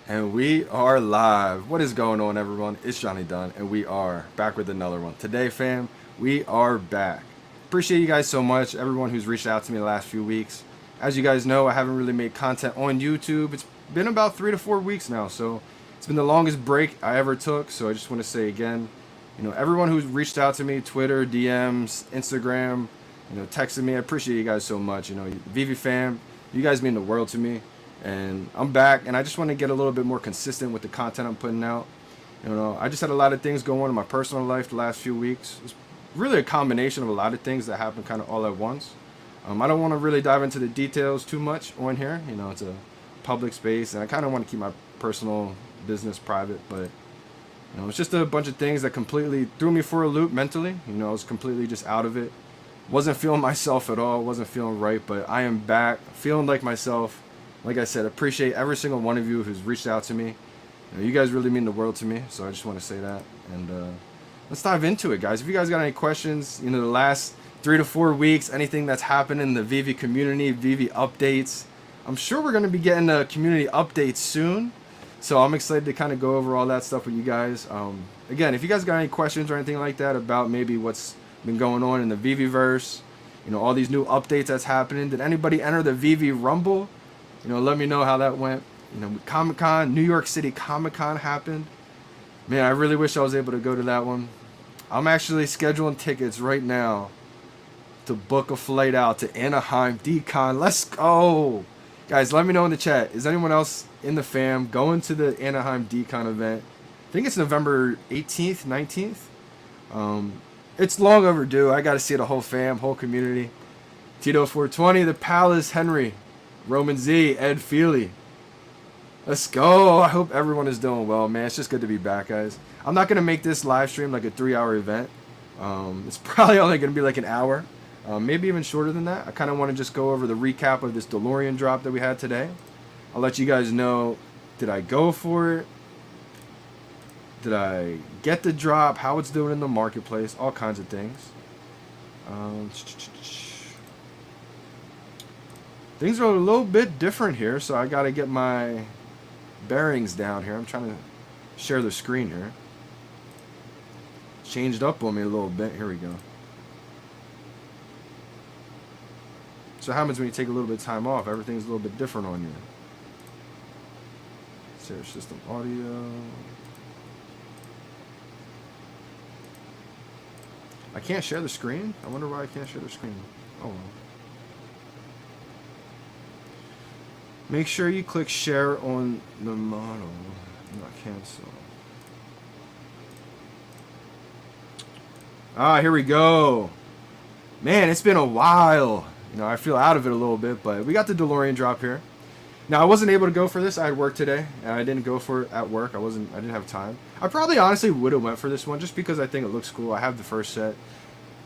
And we are live. What is going on, everyone? It's Johnny Dunn, and we are back with another one. Today, fam, we are back. Appreciate you guys so much, everyone who's reached out to me the last few weeks. As you guys know, I haven't really made content on YouTube. It's been about 3 to 4 weeks now, so it's been the longest break I ever took. So I just want to say again, everyone who's reached out to me, Twitter, DMs, Instagram, texted me, I appreciate you guys so much. VeVe fam, you guys mean the world to me. And I'm back, and I just want to get a little bit more consistent with the content I'm putting out. I just had a lot of things going on in my personal life the last few weeks. It's really a combination of a lot of things that happened kind of all at once. I don't want to really dive into the details too much on here. It's a public space, and I kind of want to keep my personal business private. But it's just a bunch of things that completely threw me for a loop mentally. I was completely just out of it. Wasn't feeling myself at all. Wasn't feeling right. But I am back, feeling like myself. Like I said, appreciate every single one of you who's reached out to me. You guys really mean the world to me, so I just want to say that. And let's dive into it, guys. If you guys got any questions, the last 3 to 4 weeks, anything that's happened in the VeVe community, VeVe updates. I'm sure we're going to be getting a community update soon, so I'm excited to kind of go over all that stuff with you guys. Again, if you guys got any questions or anything like that about maybe what's been going on in the VeVe-verse, all these new updates that's happening. Did anybody enter the VeVe Rumble? Let me know how that went. Comic-Con, New York City Comic-Con happened. Man, I really wish I was able to go to that one. I'm actually scheduling tickets right now to book a flight out to Anaheim, Dcon. Let's go! Guys, let me know in the chat. Is anyone else in the fam going to the Anaheim Dcon event? I think it's November 18th, 19th. It's long overdue. I got to see the whole fam, whole community. Tito 420, The Palace, Henry. Roman Z, Ed Feely. Let's go. I hope everyone is doing well, man. It's just good to be back, guys. I'm not going to make this live stream like a 3-hour event. It's probably only going to be like an hour. Maybe even shorter than that. I kind of want to just go over the recap of this Delorean drop that we had today. I'll let you guys know, did I go for it? Did I get the drop? How it's doing in the marketplace? All kinds of things. Things are a little bit different here, so I got to get my bearings down here. I'm trying to share the screen here. Changed up on me a little bit. Here we go. So what happens when you take a little bit of time off? Everything's a little bit different on you. Share system audio. I can't share the screen? I wonder why I can't share the screen. Oh well. Make sure you click share on the model, not cancel. Ah, here we go. Man, it's been a while. I feel out of it a little bit, but we got the Delorean drop here. Now, I wasn't able to go for this. I had work today, and I didn't go for it at work. I didn't have time. I probably honestly would have went for this one just because I think it looks cool. I have the first set.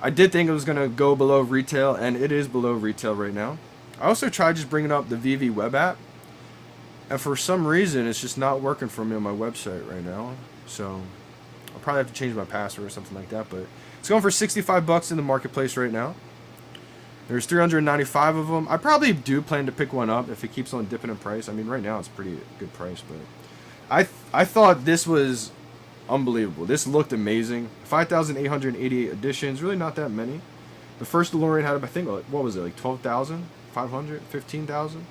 I did think it was going to go below retail, and it is below retail right now. I also tried just bringing up the VeVe web app, and for some reason, it's just not working for me on my website right now. So I'll probably have to change my password or something like that. But it's going for $65 in the marketplace right now. There's 395 of them. I probably do plan to pick one up if it keeps on dipping in price. I mean, right now it's pretty good price, but I thought this was unbelievable. This looked amazing. 5,888 editions. Really not that many. The first DeLorean had, I think, what was it, like 12,500, 15,000?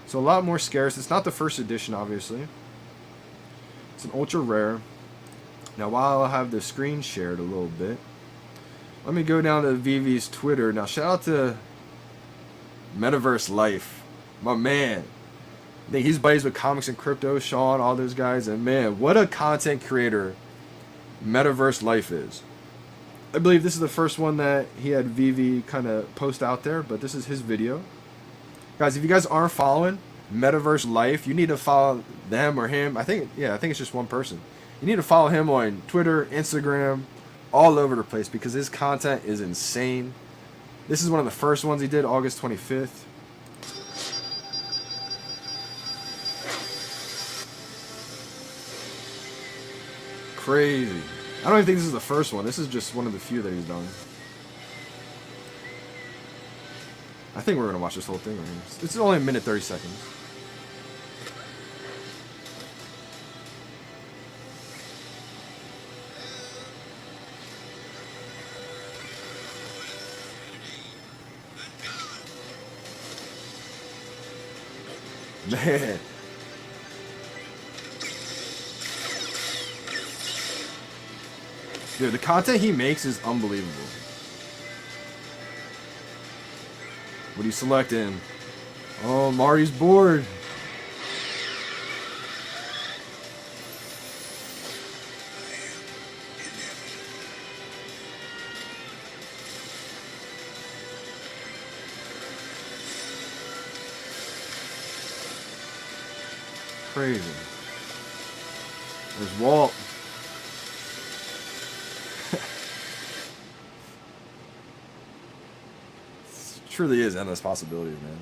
So a lot more scarce. It's not the first edition, obviously. It's an ultra rare. Now, while I'll have the screen shared a little bit, let me go down to VeVe's Twitter. Now, shout out to Metaverse Life, my man. I think he's buddies with Comics and Crypto, Sean, all those guys. And man, what a content creator Metaverse Life is. I believe this is the first one that he had VeVe kind of post out there, but this is his video. Guys, if you guys aren't following Metaverse Life, you need to follow them or him. I think it's just one person. You need to follow him on Twitter, Instagram, all over the place because his content is insane. This is one of the first ones he did, August 25th. Crazy. I don't even think this is the first one. This is just one of the few that he's done. I think we're going to watch this whole thing right here. It's only a minute 30 seconds. Man. Dude, the content he makes is unbelievable. What are you selecting? Oh, Marty's bored. Crazy. There's Walt. Truly is endless possibilities, man.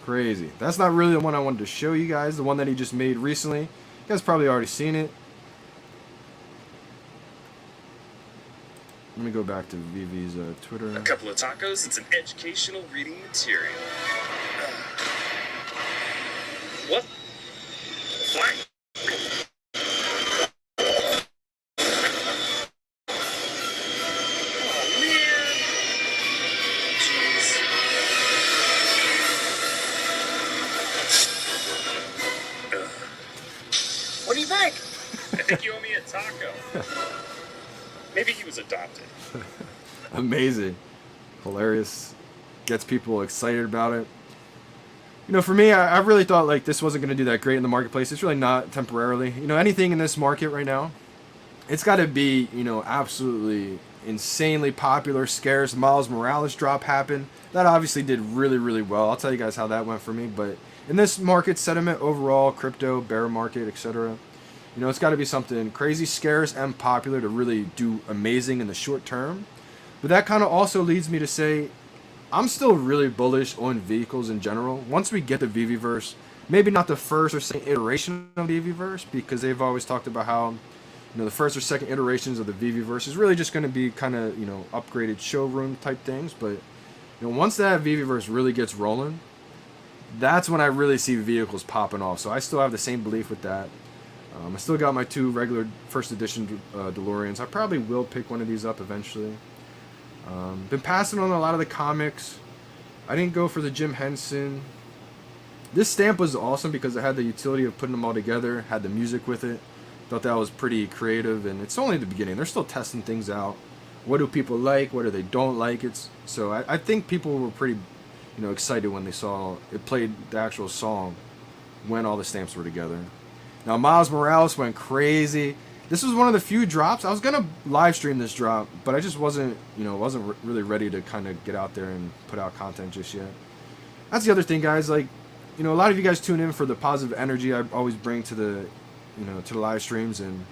Crazy. That's not really the one I wanted to show you guys. The one that he just made recently. You guys probably already seen it. Let me go back to VeVe's Twitter. A couple of tacos and some educational reading material. What? Fine. Oh, man. Jeez. What do you think? I think you owe me a taco. Maybe he was adopted. Amazing. Hilarious. Gets people excited about it. You know, for me, I really thought like this wasn't going to do that great in the marketplace. It's really not temporarily. You know, anything in this market right now, it's got to be, you know, absolutely insanely popular, scarce. Miles Morales drop happened. That obviously did really, really well. I'll tell you guys how that went for me. But in this market sentiment overall, crypto, bear market, etc., you know, it's got to be something crazy, scarce, and popular to really do amazing in the short term. But that kind of also leads me to say, I'm still really bullish on vehicles in general. Once we get the VeVeverse, maybe not the first or second iteration of the VeVeverse, because they've always talked about how, you know, the first or second iterations of the VeVeverse is really just going to be kind of, you know, upgraded showroom type things. But, you know, once that VeVeverse really gets rolling, that's when I really see vehicles popping off. So I still have the same belief with that. I still got my 2 regular first edition Deloreans. I probably will pick one of these up eventually. Been passing on a lot of the comics. I didn't go for the Jim Henson. This stamp was awesome because it had the utility of putting them all together, had the music with it. Thought that was pretty creative, and it's only the beginning. They're still testing things out. What do people like? What do they don't like? So I think people were pretty, you know, excited when they saw it played the actual song when all the stamps were together. Now Miles Morales went crazy. This was one of the few drops. I was gonna live stream this drop, but I just wasn't really ready to kind of get out there and put out content just yet. That's the other thing, guys. Like, you know, a lot of you guys tune in for the positive energy I always bring to the, you know, to the live streams, and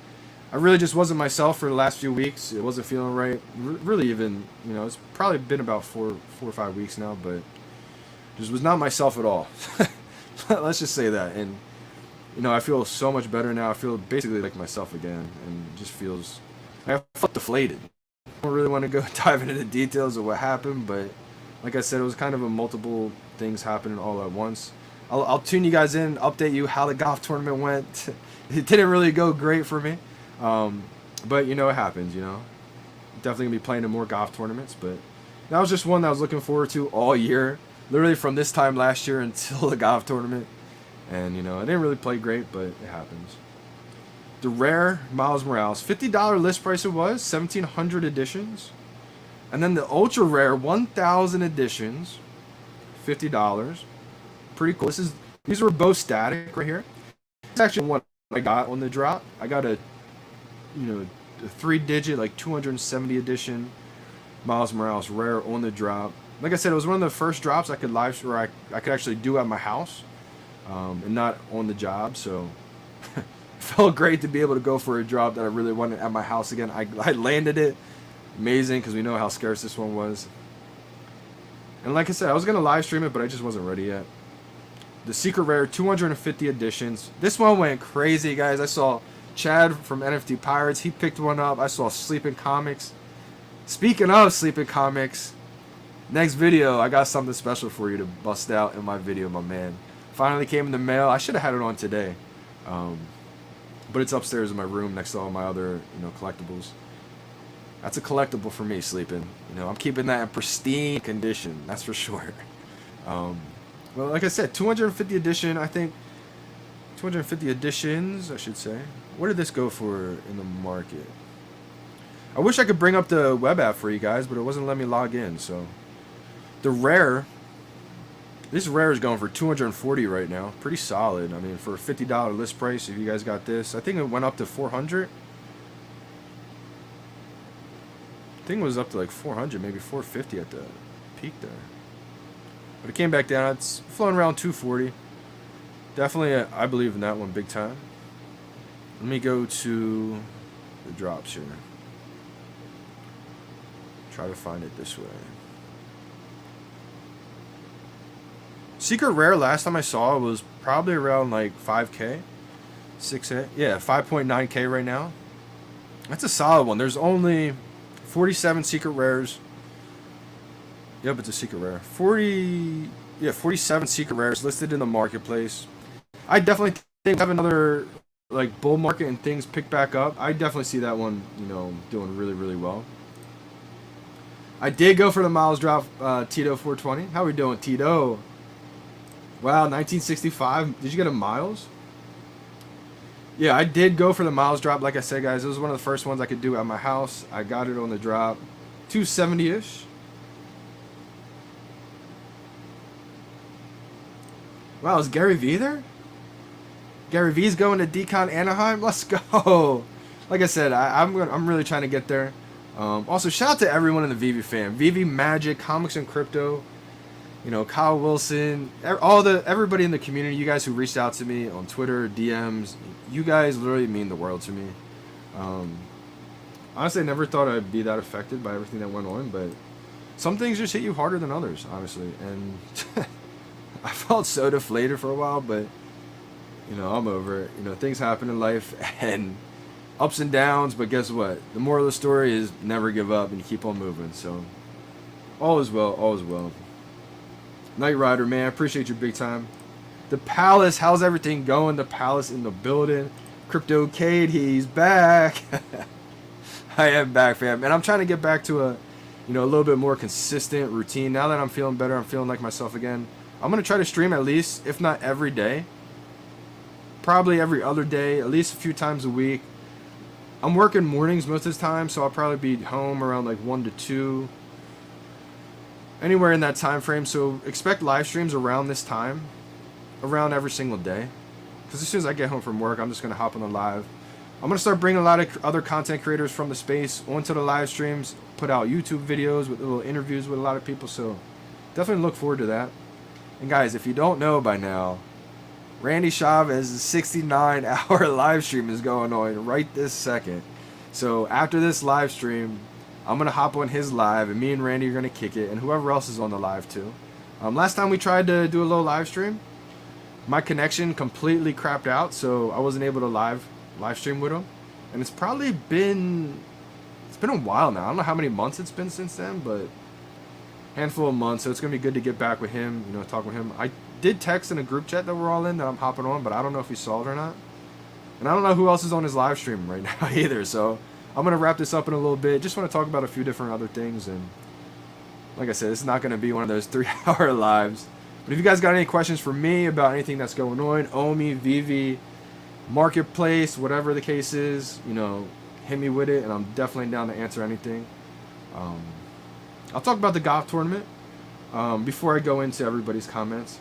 I really just wasn't myself for the last few weeks. It wasn't feeling right. Really, even, you know, it's probably been about four or 5 weeks now, but just was not myself at all. Let's just say that. And you know, I feel so much better now. I feel basically like myself again, and it just feels, I felt deflated. I don't really want to go dive into the details of what happened, but like I said, it was kind of a multiple things happening all at once. I'll tune you guys in, update you how the golf tournament went. It didn't really go great for me, but you know, it happens. You know, definitely gonna be playing in more golf tournaments, but that was just one that I was looking forward to all year, literally from this time last year until the golf tournament. And, you know, I didn't really play great, but it happens. The rare Miles Morales, $50 list price it was, 1,700 editions. And then the ultra rare, 1,000 editions, $50. Pretty cool. These were both static right here. It's actually what I got on the drop. I got a, you know, a 3-digit, like 270 edition Miles Morales rare on the drop. Like I said, it was one of the first drops I could I could actually do at my house. And not on the job, so it felt great to be able to go for a drop that I really wanted at my house again. I landed it. Amazing, because we know how scarce this one was. And like I said, I was going to live stream it, but I just wasn't ready yet. The secret rare, 250 editions. This one went crazy, guys. I saw Chad from NFT Pirates. He picked one up. I saw Sleeping Comics. Speaking of Sleeping Comics, next video, I got something special for you to bust out in my video, my man. Finally came in the mail. I should have had it on today, but it's upstairs in my room next to all my other, you know, collectibles. That's a collectible for me, Sleeping. You know, I'm keeping that in pristine condition. That's for sure. Well, like I said, 250 edition, I think. 250 editions, I should say. What did this go for in the market? I wish I could bring up the web app for you guys, but it wasn't letting me log in, so. The rare, this rare is going for 240 right now. Pretty solid. I mean, for a $50 list price, if you guys got this. I think it went up to 400. I think it was up to like 400, maybe 450 at the peak there. But it came back down. It's flowing around 240. Definitely, I believe in that one big time. Let me go to the drops here. Try to find it this way. Secret Rare, last time I saw it was probably around like 5K. 6K. Yeah, 5.9K right now. That's a solid one. There's only 47 Secret Rares. Yep, it's a Secret Rare. 47 Secret Rares listed in the marketplace. I definitely think we have another like bull market and things pick back up. I definitely see that one, you know, doing really, really well. I did go for the miles drop, Tito 420. How we doing, Tito? Wow, 1965. Did you get a miles? Yeah, I did go for the miles drop. Like I said, guys, it was one of the first ones I could do at my house. I got it on the drop. 270-ish. Wow, is Gary V there? Gary V's going to Dcon Anaheim. Let's go. Like I said, I'm really trying to get there. Also, shout out to everyone in the VeVe fam. VeVe Magic, Comics and Crypto. You know, Kyle Wilson, everybody in the community. You guys who reached out to me on Twitter, DMs. You guys literally mean the world to me. Honestly, I never thought I'd be that affected by everything that went on, but some things just hit you harder than others, honestly. And I felt so deflated for a while, but you know, I'm over it. You know, things happen in life and ups and downs, but guess what? The moral of the story is never give up and keep on moving. So all is well, all is well. Knight Rider, man, I appreciate you big time. The Palace, how's everything going? The Palace in the building. Crypto Cade, he's back. I am back, fam. And I'm trying to get back to a little bit more consistent routine. Now that I'm feeling better, I'm feeling like myself again. I'm going to try to stream at least, if not every day. Probably every other day, at least a few times a week. I'm working mornings most of the time, so I'll probably be home around like 1 to 2. Anywhere in that time frame, so expect live streams around this time, around every single day. Because as soon as I get home from work, I'm just going to hop on the live. I'm going to start bringing a lot of other content creators from the space onto the live streams, put out YouTube videos with little interviews with a lot of people, so definitely look forward to that. And guys, if you don't know by now, Randy Chavez's 69-hour live stream is going on right this second. So after this live stream, I'm going to hop on his live, and me and Randy are going to kick it, and whoever else is on the live too. Last time we tried to do a little live stream, my connection completely crapped out, so I wasn't able to live stream with him. And it's probably been, a while now. I don't know how many months it's been since then, but handful of months, so it's going to be good to get back with him, talk with him. I did text in a group chat that we're all in that I'm hopping on, but I don't know if he saw it or not. And I don't know who else is on his live stream right now either, so I'm going to wrap this up in a little bit. Just want to talk about a few different other things. And like I said, it's not going to be one of those 3-hour lives. But if you guys got any questions for me about anything that's going on, Omi, VeVe, Marketplace, whatever the case is, hit me with it. And I'm definitely down to answer anything. I'll talk about the golf tournament before I go into everybody's comments.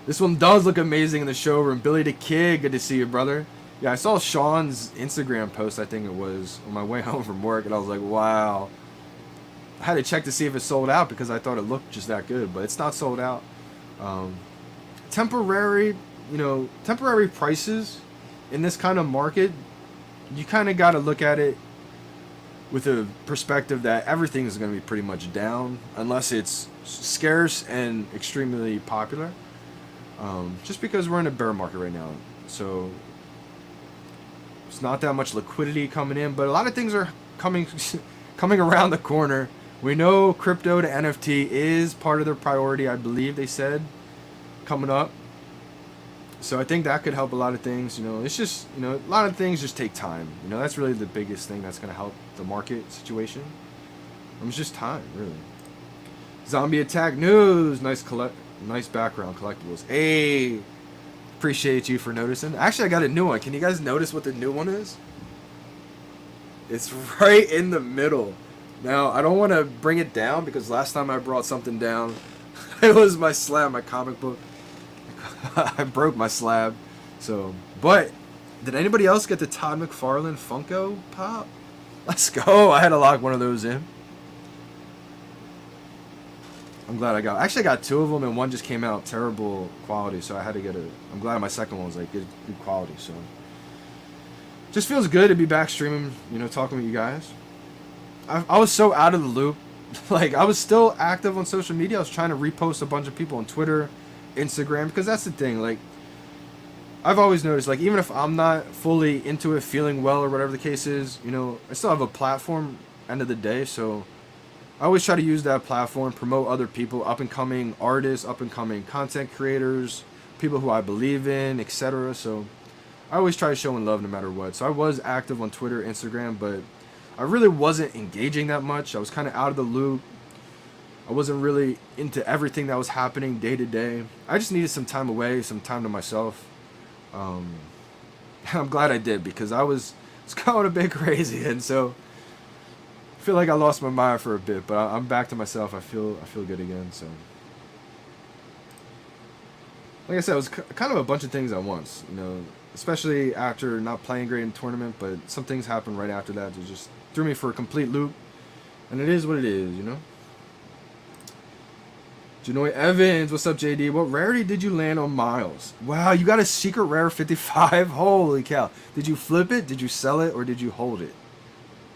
This one does look amazing in the showroom. Billy the Kid, good to see you, brother. Yeah, I saw Sean's Instagram post, I think it was, on my way home from work, and I was like, wow. I had to check to see if it sold out because I thought it looked just that good, but it's not sold out. Temporary prices in this kind of market, you kind of got to look at it with a perspective that everything is going to be pretty much down unless it's scarce and extremely popular. Just because we're in a bear market right now, so it's not that much liquidity coming in, but a lot of things are coming around the corner. We know crypto to NFT is part of their priority, I believe they said, coming up. So I think that could help a lot of things. It's just, a lot of things just take time. That's really the biggest thing that's going to help the market situation. It's just time, really. Zombie Attack News. Nice background collectibles. Hey, appreciate you for noticing. Actually, I got a new one. Can you guys notice what the new one is? It's right in the middle. Now, I don't want to bring it down because last time I brought something down, it was my slab, my comic book. I broke my slab. So, but did anybody else get the Todd McFarlane Funko Pop? Let's go. I had to lock one of those in. I'm glad I got two of them, and one just came out terrible quality, so I had to get it. I'm glad my second one was like good quality. So, just feels good to be back streaming, you know, talking with you guys. I was so out of the loop. Like, I was still active on social media. I was trying to repost a bunch of people on Twitter, Instagram, because that's the thing. Like, I've always noticed, like, even if I'm not fully into it, feeling well, or whatever the case is, you know, I still have a platform end of the day. So I always try to use that platform, promote other people, up and coming artists, up and coming content creators, people who I believe in, etc. So I always try to show love no matter what. So I was active on Twitter, Instagram, but I really wasn't engaging that much. I was kind of out of the loop. I wasn't really into everything that was happening day to day. I just needed some time away, some time to myself. I'm glad I did, because I was going a bit crazy, and so I feel like I lost my mind for a bit. But I'm back to myself. I feel good again. So, like I said, it was kind of a bunch of things at once, you know. Especially after not playing great in the tournament, but some things happened right after that that just threw me for a complete loop. And it is what it is, you know. Janoy Evans, what's up, JD? What rarity did you land on Miles? Wow, you got a secret rare 55? Holy cow. Did you flip it, did you sell it, or did you hold it?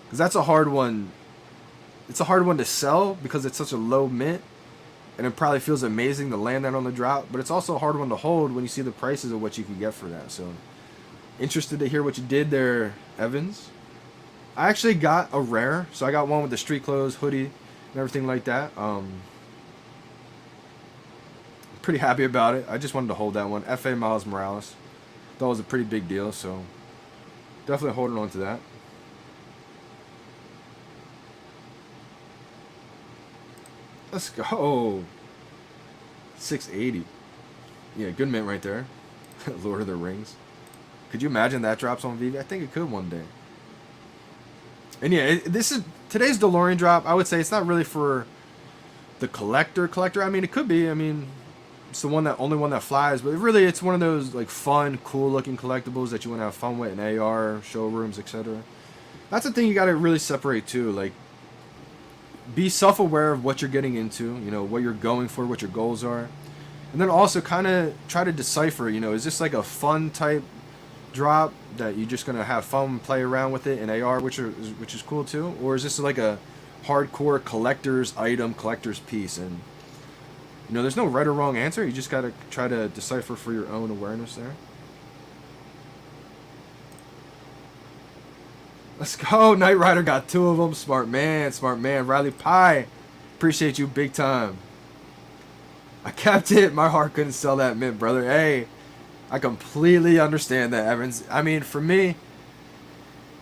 Because that's a hard one. It's a hard one to sell because it's such a low mint. And it probably feels amazing to land that on the drop. But it's also a hard one to hold when you see the prices of what you can get for that. So, interested to hear what you did there, Evans. I actually got a rare. So I got one with the street clothes, hoodie, and everything like that. Pretty happy about it. I just wanted to hold that one. F.A. Miles Morales. That was a pretty big deal. So, definitely holding on to that. Let's go. 680. Yeah, good mint right there. Lord of the Rings. Could you imagine that drops on VeVe? I think it could one day. And yeah, this is today's Delorean drop. I would say it's not really for the collector. I mean, it could be. I mean, it's the only one that flies. But really, it's one of those like fun, cool looking collectibles that you want to have fun with in AR, showrooms, etc. That's the thing you got to really separate too. Like, be self-aware of what you're getting into, you know, what you're going for, what your goals are. And then also kind of try to decipher, you know, is this like a fun type drop that you're just going to have fun, play around with it in AR, which is cool too? Or is this like a hardcore collector's item, collector's piece? And, you know, there's no right or wrong answer. You just got to try to decipher for your own awareness there. Let's go. Knight Rider got two of them. Smart man. Riley Pie. Appreciate you big time. I kept it. My heart couldn't sell that mint, brother. Hey, I completely understand that, Evans. I mean, for me,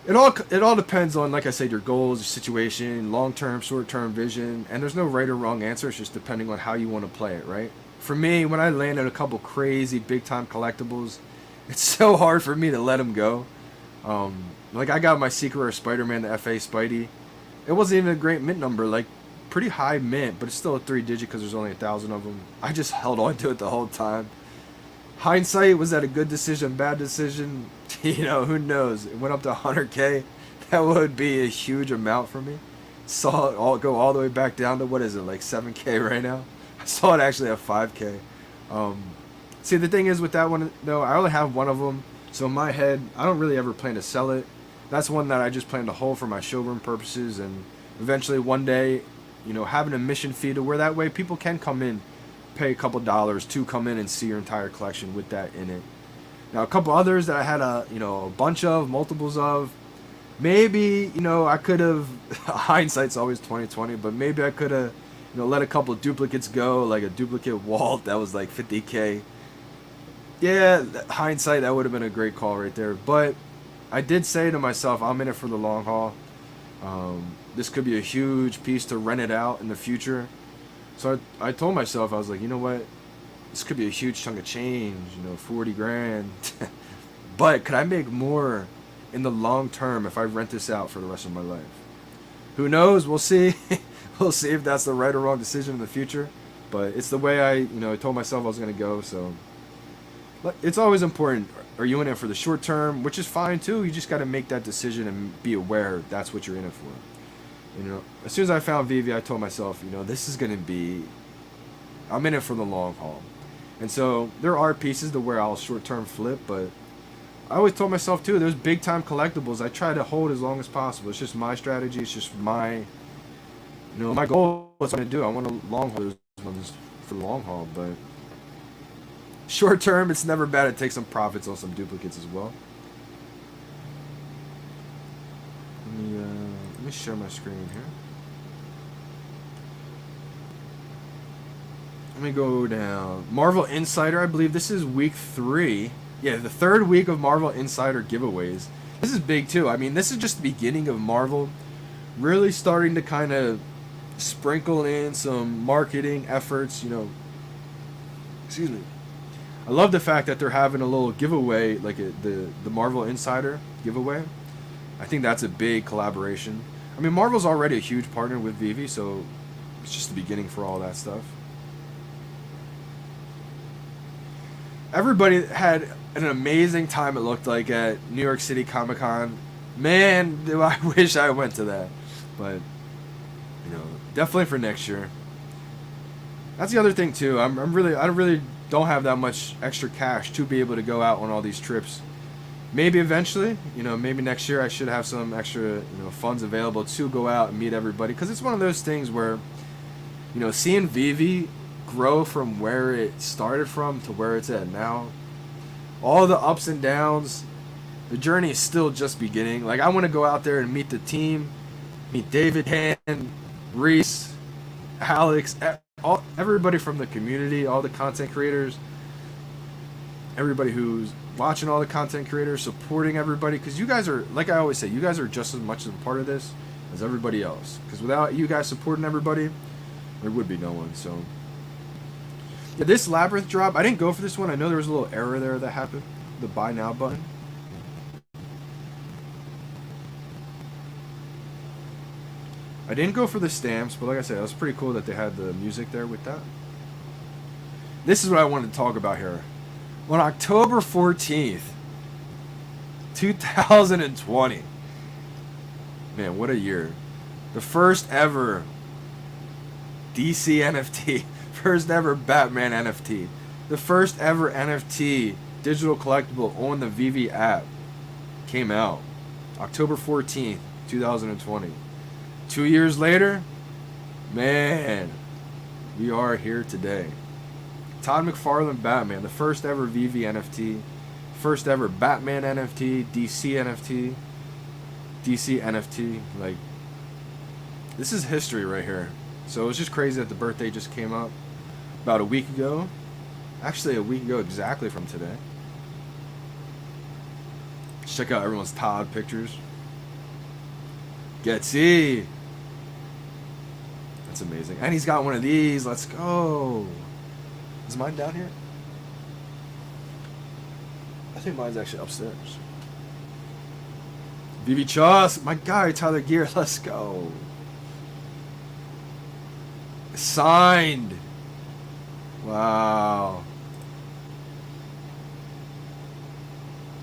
it all depends on, like I said, your goals, your situation, long-term, short-term vision. And there's no right or wrong answer. It's just depending on how you want to play it, right? For me, when I landed a couple crazy big-time collectibles, it's so hard for me to let them go. Like, I got my secret rare Spider-Man, the FA Spidey. It wasn't even a great mint number, like, pretty high mint, but it's still a 3-digit because there's only 1,000 of them. I just held on to it the whole time. Hindsight, was that a good decision, bad decision? You know, who knows? It went up to 100K. That would be a huge amount for me. Saw it go all the way back down to, what is it, like 7K right now? I saw it actually at 5K. See, the thing is with that one, though, I only have one of them. So in my head, I don't really ever plan to sell it. That's one that I just plan to hold for my showroom purposes, and eventually one day, you know, having a mission fee to where that way people can come in, pay a couple dollars to come in and see your entire collection with that in it. Now, a couple others that I had a bunch of, multiples of, maybe, you know, I could have, hindsight's always 20/20, but maybe I could have, you know, let a couple of duplicates go, like a duplicate Walt that was like 50K. Yeah, hindsight, that would have been a great call right there. But I did say to myself, I'm in it for the long haul. This could be a huge piece to rent it out in the future. So I told myself, I was like, you know what? This could be a huge chunk of change, 40 grand. But could I make more in the long term if I rent this out for the rest of my life? Who knows? We'll see. We'll see if that's the right or wrong decision in the future. But it's the way I told myself I was going to go. So it's always important. Are you in it for the short term, which is fine too? You just got to make that decision and be aware that's what you're in it for. As soon as I found VeVe, I told myself, this is going to be, I'm in it for the long haul. And so there are pieces to where I'll short-term flip, but I always told myself too, there's big-time collectibles I try to hold as long as possible. It's just my strategy. It's just my, my goal. What's I'm going to do? I want to long haul those ones for the long haul, but short-term, it's never bad to take some profits on some duplicates as well. Let me share my screen here. Let me go down. Marvel Insider, I believe this is week 3. Yeah, the 3rd week of Marvel Insider giveaways. This is big too. I mean, this is just the beginning of Marvel really starting to kind of sprinkle in some marketing efforts, Excuse me. I love the fact that they're having a little giveaway, like the Marvel Insider giveaway. I think that's a big collaboration. I mean, Marvel's already a huge partner with VeVe, so it's just the beginning for all that stuff. Everybody had an amazing time, it looked like, at New York City Comic Con. Man, do I wish I went to that. But, definitely for next year. That's the other thing too. I really don't have that much extra cash to be able to go out on all these trips. Maybe eventually, maybe next year I should have some extra, funds available to go out and meet everybody. Because it's one of those things where, seeing VeVe grow from where it started from to where it's at now, all the ups and downs, the journey is still just beginning. Like, I want to go out there and meet the team, meet David, Han, Reese, Alex, everybody from the community, all the content creators, everybody who's watching all the content creators, supporting everybody, because you guys are, like I always say, you guys are just as much of a part of this as everybody else, because without you guys supporting everybody, there would be no one. So yeah, this Labyrinth drop, I didn't go for this one. I know there was a little error there that happened, the buy now button. I didn't go for the stamps, but like I said, it was pretty cool that they had the music there with that. This is what I wanted to talk about here. On October 14th, 2020. Man, what a year. The first ever DC NFT. First ever Batman NFT. The first ever NFT digital collectible on the VeVe app came out. October 14th, 2020. 2 years later, man, we are here today. Todd McFarlane Batman, the first ever VeVe NFT, first ever Batman NFT, DC NFT. Like, this is history right here. So it's just crazy that the birthday just came up about a week ago. Actually, a week ago exactly from today. Let's check out everyone's Todd pictures. Getsy. That's amazing. And he's got one of these. Let's go. Is mine down here? I think mine's actually upstairs. VeVe Chus, my guy Tyler Gear, let's go. Signed. Wow.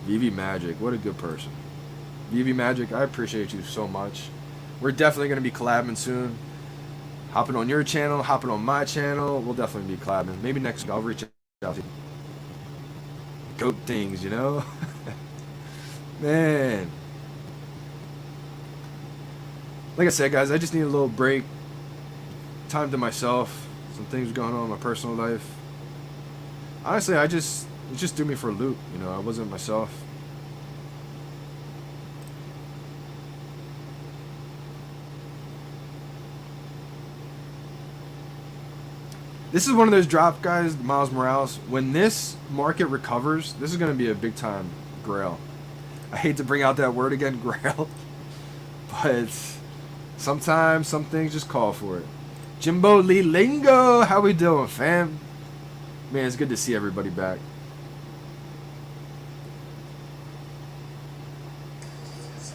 VeVe Magic, what a good person. VeVe Magic, I appreciate you so much. We're definitely going to be collabing soon. Hopping on your channel, hopping on my channel. We'll definitely be collabing. Maybe next week I'll reach out to you. Goat things, Man. Like I said, guys, I just need a little break. Time to myself. Some things going on in my personal life. Honestly, it just threw me for a loop. I wasn't myself. This is one of those drop guys, Miles Morales. When this market recovers, this is going to be a big time grail. I hate to bring out that word again, grail. But sometimes some things just call for it. Jimbo Lee Lingo, how we doing, fam? Man, it's good to see everybody back.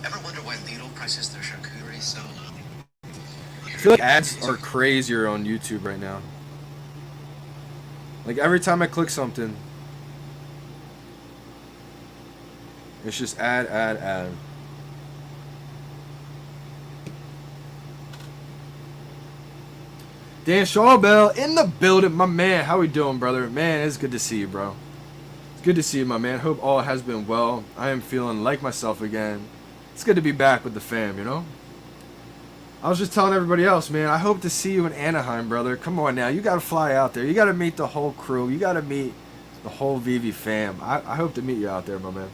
Ever wonder why Lidl prices their charcuterie so low? I feel like ads are crazier on YouTube right now. Like every time I click something, it's just ad. Dan Shawbell in the building, my man. How we doing, brother? Man, it's good to see you, bro. It's good to see you, my man. Hope all has been well. I am feeling like myself again. It's good to be back with the fam, you know? I was just telling everybody else, man, I hope to see you in Anaheim, brother. Come on now. You got to fly out there. You got to meet the whole crew. You got to meet the whole VeVe fam. I hope to meet you out there, my man.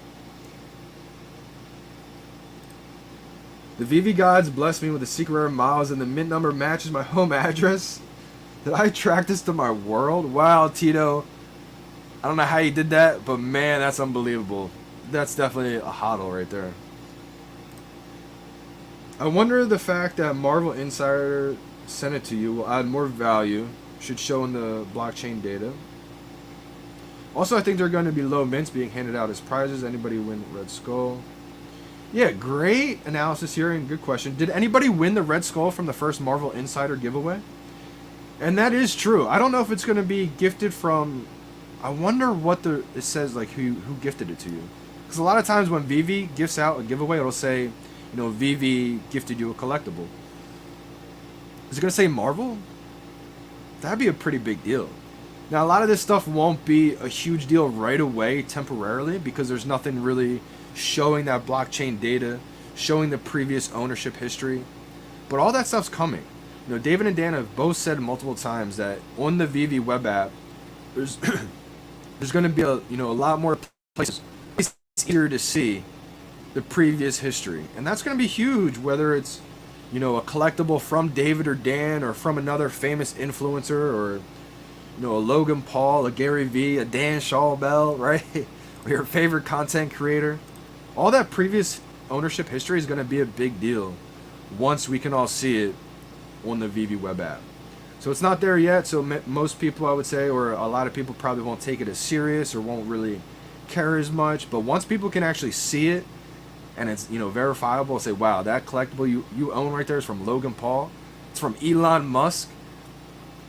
The VeVe gods blessed me with the secret rare miles, and the mint number matches my home address. Did I track this to my world? Wow, Tito. I don't know how you did that, but man, that's unbelievable. That's definitely a hodl right there. I wonder the fact that Marvel Insider sent it to you will add more value, should show in the blockchain data. Also, I think there are going to be low mints being handed out as prizes. Anybody win Red Skull? Yeah, great analysis here and good question. Did anybody win the Red Skull from the first Marvel Insider giveaway? And that is true. I don't know if it's going to be gifted from... I wonder what it says, like who gifted it to you. Because a lot of times when VeVe gifts out a giveaway, it'll say, you know, VeVe gifted you a collectible. Is it going to say Marvel? That'd be a pretty big deal. Now, a lot of this stuff won't be a huge deal right away, temporarily, because there's nothing really showing that blockchain data, showing the previous ownership history. But all that stuff's coming. You know, David and Dan have both said multiple times that on the VeVe web app, there's there's going to be a lot more places. It's easier to see the previous history, and that's going to be huge. Whether it's, you know, a collectible from David or Dan, or from another famous influencer, or, you know, a Logan Paul, a Gary Vee, a Dan Shawbell, right? Or your favorite content creator. All that previous ownership history is going to be a big deal once we can all see it on the VeVe web app. So it's not there yet, so most people, I would say, or a lot of people probably won't take it as serious or won't really care as much. But once people can actually see it and it's, you know, verifiable, say, wow, that collectible you own right there is from Logan Paul. It's from Elon Musk.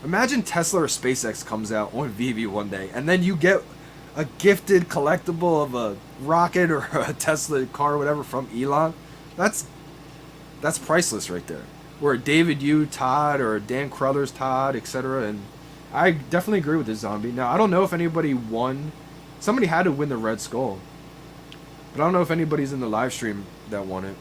Imagine Tesla or SpaceX comes out on VeVe one day, and then you get a gifted collectible of a rocket or a Tesla car or whatever from Elon. That's priceless right there. Or a David Yu Todd, or a Dan Crothers Todd, etc. And I definitely agree with this zombie. Now, I don't know if anybody won. Somebody had to win the Red Skull. But I don't know if anybody's in the live stream that won it.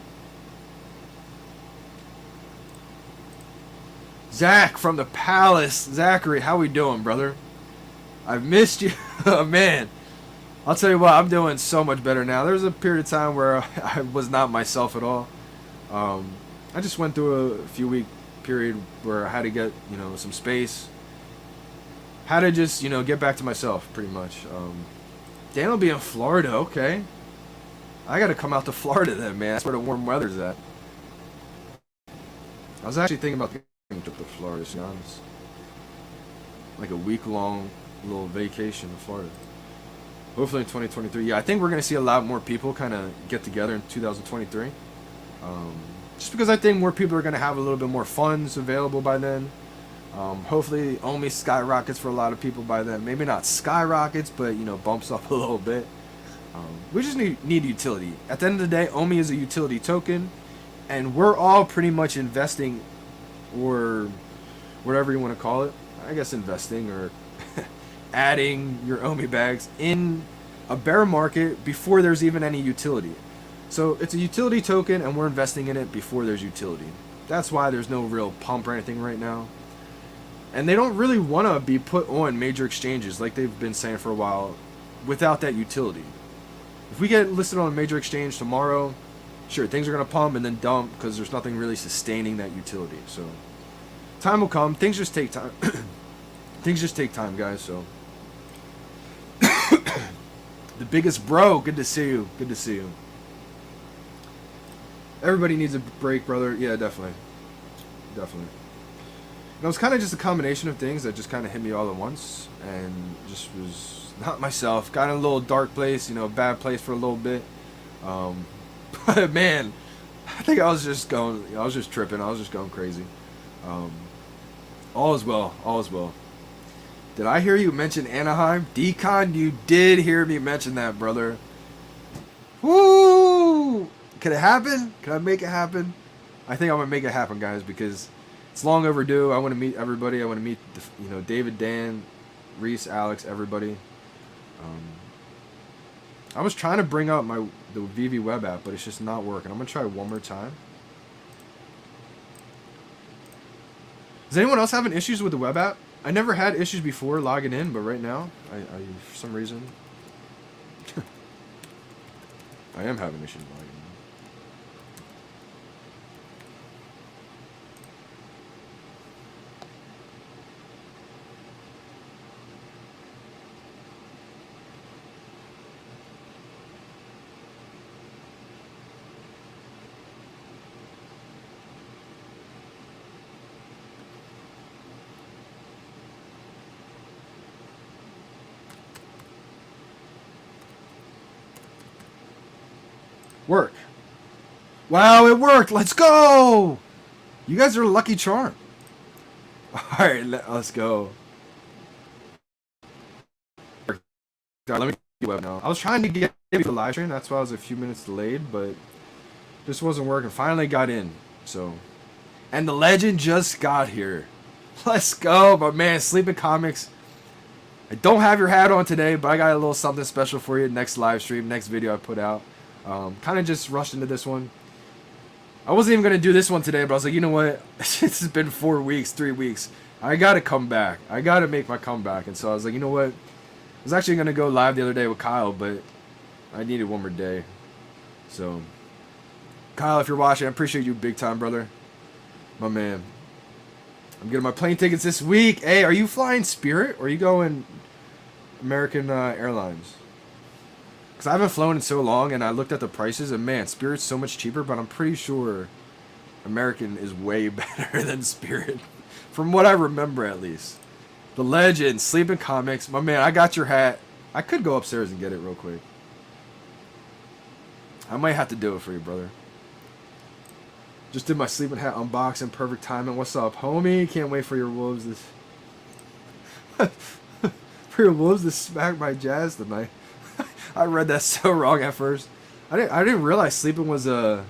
Zach from the Palace. Zachary, how we doing, brother? I've missed you. Man, I'll tell you what, I'm doing so much better now. There was a period of time where I was not myself at all. I just went through a few week period where I had to get, you know, some space. Had to just, you know, get back to myself, pretty much. Dan will be in Florida, okay. I gotta come out to Florida then, man. That's where the warm weather's at. I was actually thinking about taking a trip to Florida, to be honest. Like a week-long little vacation in Florida. Hopefully in 2023. Yeah, I think we're gonna see a lot more people kind of get together in 2023. Just because I think more people are going to have a little bit more funds available by then. Hopefully Omi skyrockets for a lot of people by then. Maybe not skyrockets, but, you know, bumps up a little bit. We just need utility. At the end of the day, Omi is a utility token, and we're all pretty much investing, or whatever you want to call it. I guess investing, or adding your Omi bags in a bear market before there's even any utility. So it's a utility token, and we're investing in it before there's utility. That's why there's no real pump or anything right now. And they don't really want to be put on major exchanges like they've been saying for a while without that utility. If we get listed on a major exchange tomorrow, sure, things are going to pump and then dump because there's nothing really sustaining that utility. So time will come. Things just take time. Things just take time, guys. So the biggest bro, good to see you. Good to see you. Everybody needs a break, brother. Yeah, definitely. Definitely. it was kind of just a combination of things that just kind of hit me all at once, and just was not myself. Got in a little dark place, you know, bad place for a little bit. But man, I think I was just going, I was just tripping. I was just going crazy. All is well. All is well. Did I hear you mention Anaheim? Dcon, you did hear me mention that, brother. Woo! Could it happen? Can I make it happen? I think I'm going to make it happen, guys, because it's long overdue. I want to meet everybody. I want to meet, you know, David, Dan, Reese, Alex, everybody. I was trying to bring up the VeVe web app, but it's just not working. I'm going to try one more time. Is anyone else having issues with the web app? I never had issues before logging in, but right now, I for some reason, I am having issues logging in. Work. Wow, it worked. Let's go. You guys are a lucky charm. All right, let's go. Let me get web now. I was trying to get the live stream. That's why I was a few minutes delayed, but this wasn't working. Finally got in. So, and the legend just got here. Let's go, but man, Sleeping Comics. I don't have your hat on today, but I got a little something special for you. Next live stream, next video I put out. Kind of just rushed into this one. I wasn't even going to do this one today, but I was like, you know what? It's been 4 weeks, 3 weeks. I got to come back. I got to make my comeback. And so I was like, you know what? I was actually going to go live the other day with Kyle, but I needed one more day. So, Kyle, if you're watching, I appreciate you big time, brother. My man. I'm getting my plane tickets this week. Hey, are you flying Spirit or are you going American Airlines? Because I haven't flown in so long, and I looked at the prices, and man, Spirit's so much cheaper, but I'm pretty sure American is way better than Spirit. From what I remember, at least. The legend, Sleeping Comics. My man, I got your hat. I could go upstairs and get it real quick. I might have to do it for you, brother. Just did my sleeping hat unboxing. Perfect timing. What's up, homie? Can't wait for your wolves for your wolves to smack my Jazz tonight. I read that so wrong at first. I didn't realize Sleeping was that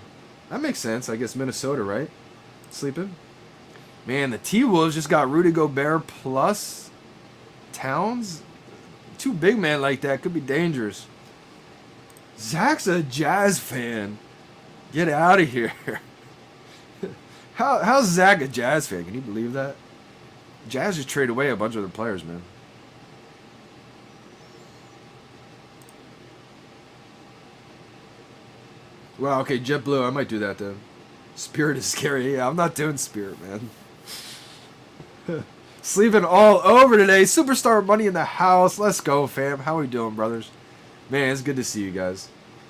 makes sense. I guess Minnesota, right? Sleeping. Man, the T-Wolves just got Rudy Gobert plus Towns. Two big men like that could be dangerous. Zach's a Jazz fan. Get out of here. How's Zach a Jazz fan? Can you believe that? Jazz just traded away a bunch of their players, man. Wow, okay, JetBlue, I might do that then. Spirit is scary. Yeah, I'm not doing Spirit, man. Sleeping all over today. Superstar money in the house. Let's go, fam. How we doing, brothers? Man, it's good to see you guys.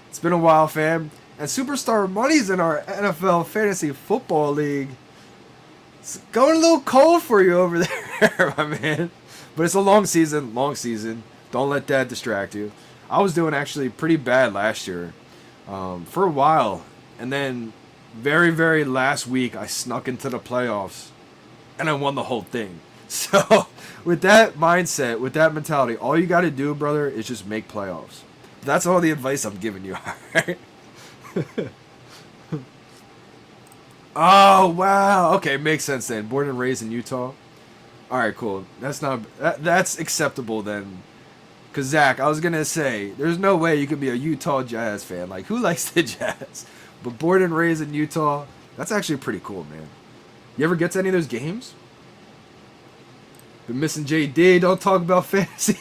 It's been a while, fam. And Superstar money's in our NFL Fantasy Football League. It's going a little cold for you over there, my man. But it's a long season, long season. Don't let that distract you. I was doing actually pretty bad last year. For a while, and then very, very last week I snuck into the playoffs and I won the whole thing. So with that mindset, with that mentality, all you got to do, brother, is just make playoffs. That's all the advice I'm giving you. All right? Oh wow, okay, makes sense then. Born and raised in Utah. All right, cool. That's acceptable then. Because, Zach, I was going to say, there's no way you could be a Utah Jazz fan. Like, who likes the Jazz? But born and raised in Utah, that's actually pretty cool, man. You ever get to any of those games? Been missing JD. Don't talk about fantasy.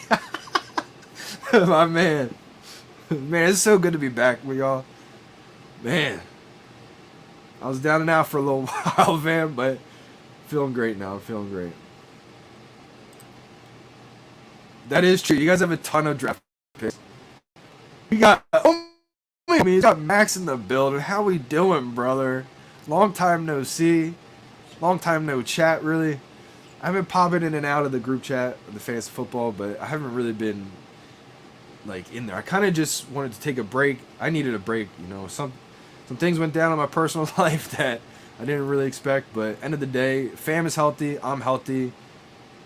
My man. Man, it's so good to be back with y'all. Man. I was down and out for a little while, man, but feeling great now. I'm feeling great. That is true. You guys have a ton of draft picks. We got we got Max in the building. How we doing, brother? Long time no see. Long time no chat, really. I've been popping in and out of the group chat of the fantasy football, but I haven't really been like in there. I kind of just wanted to take a break. I needed a break, you know. Some things went down in my personal life that I didn't really expect, but end of the day, fam is healthy, I'm healthy,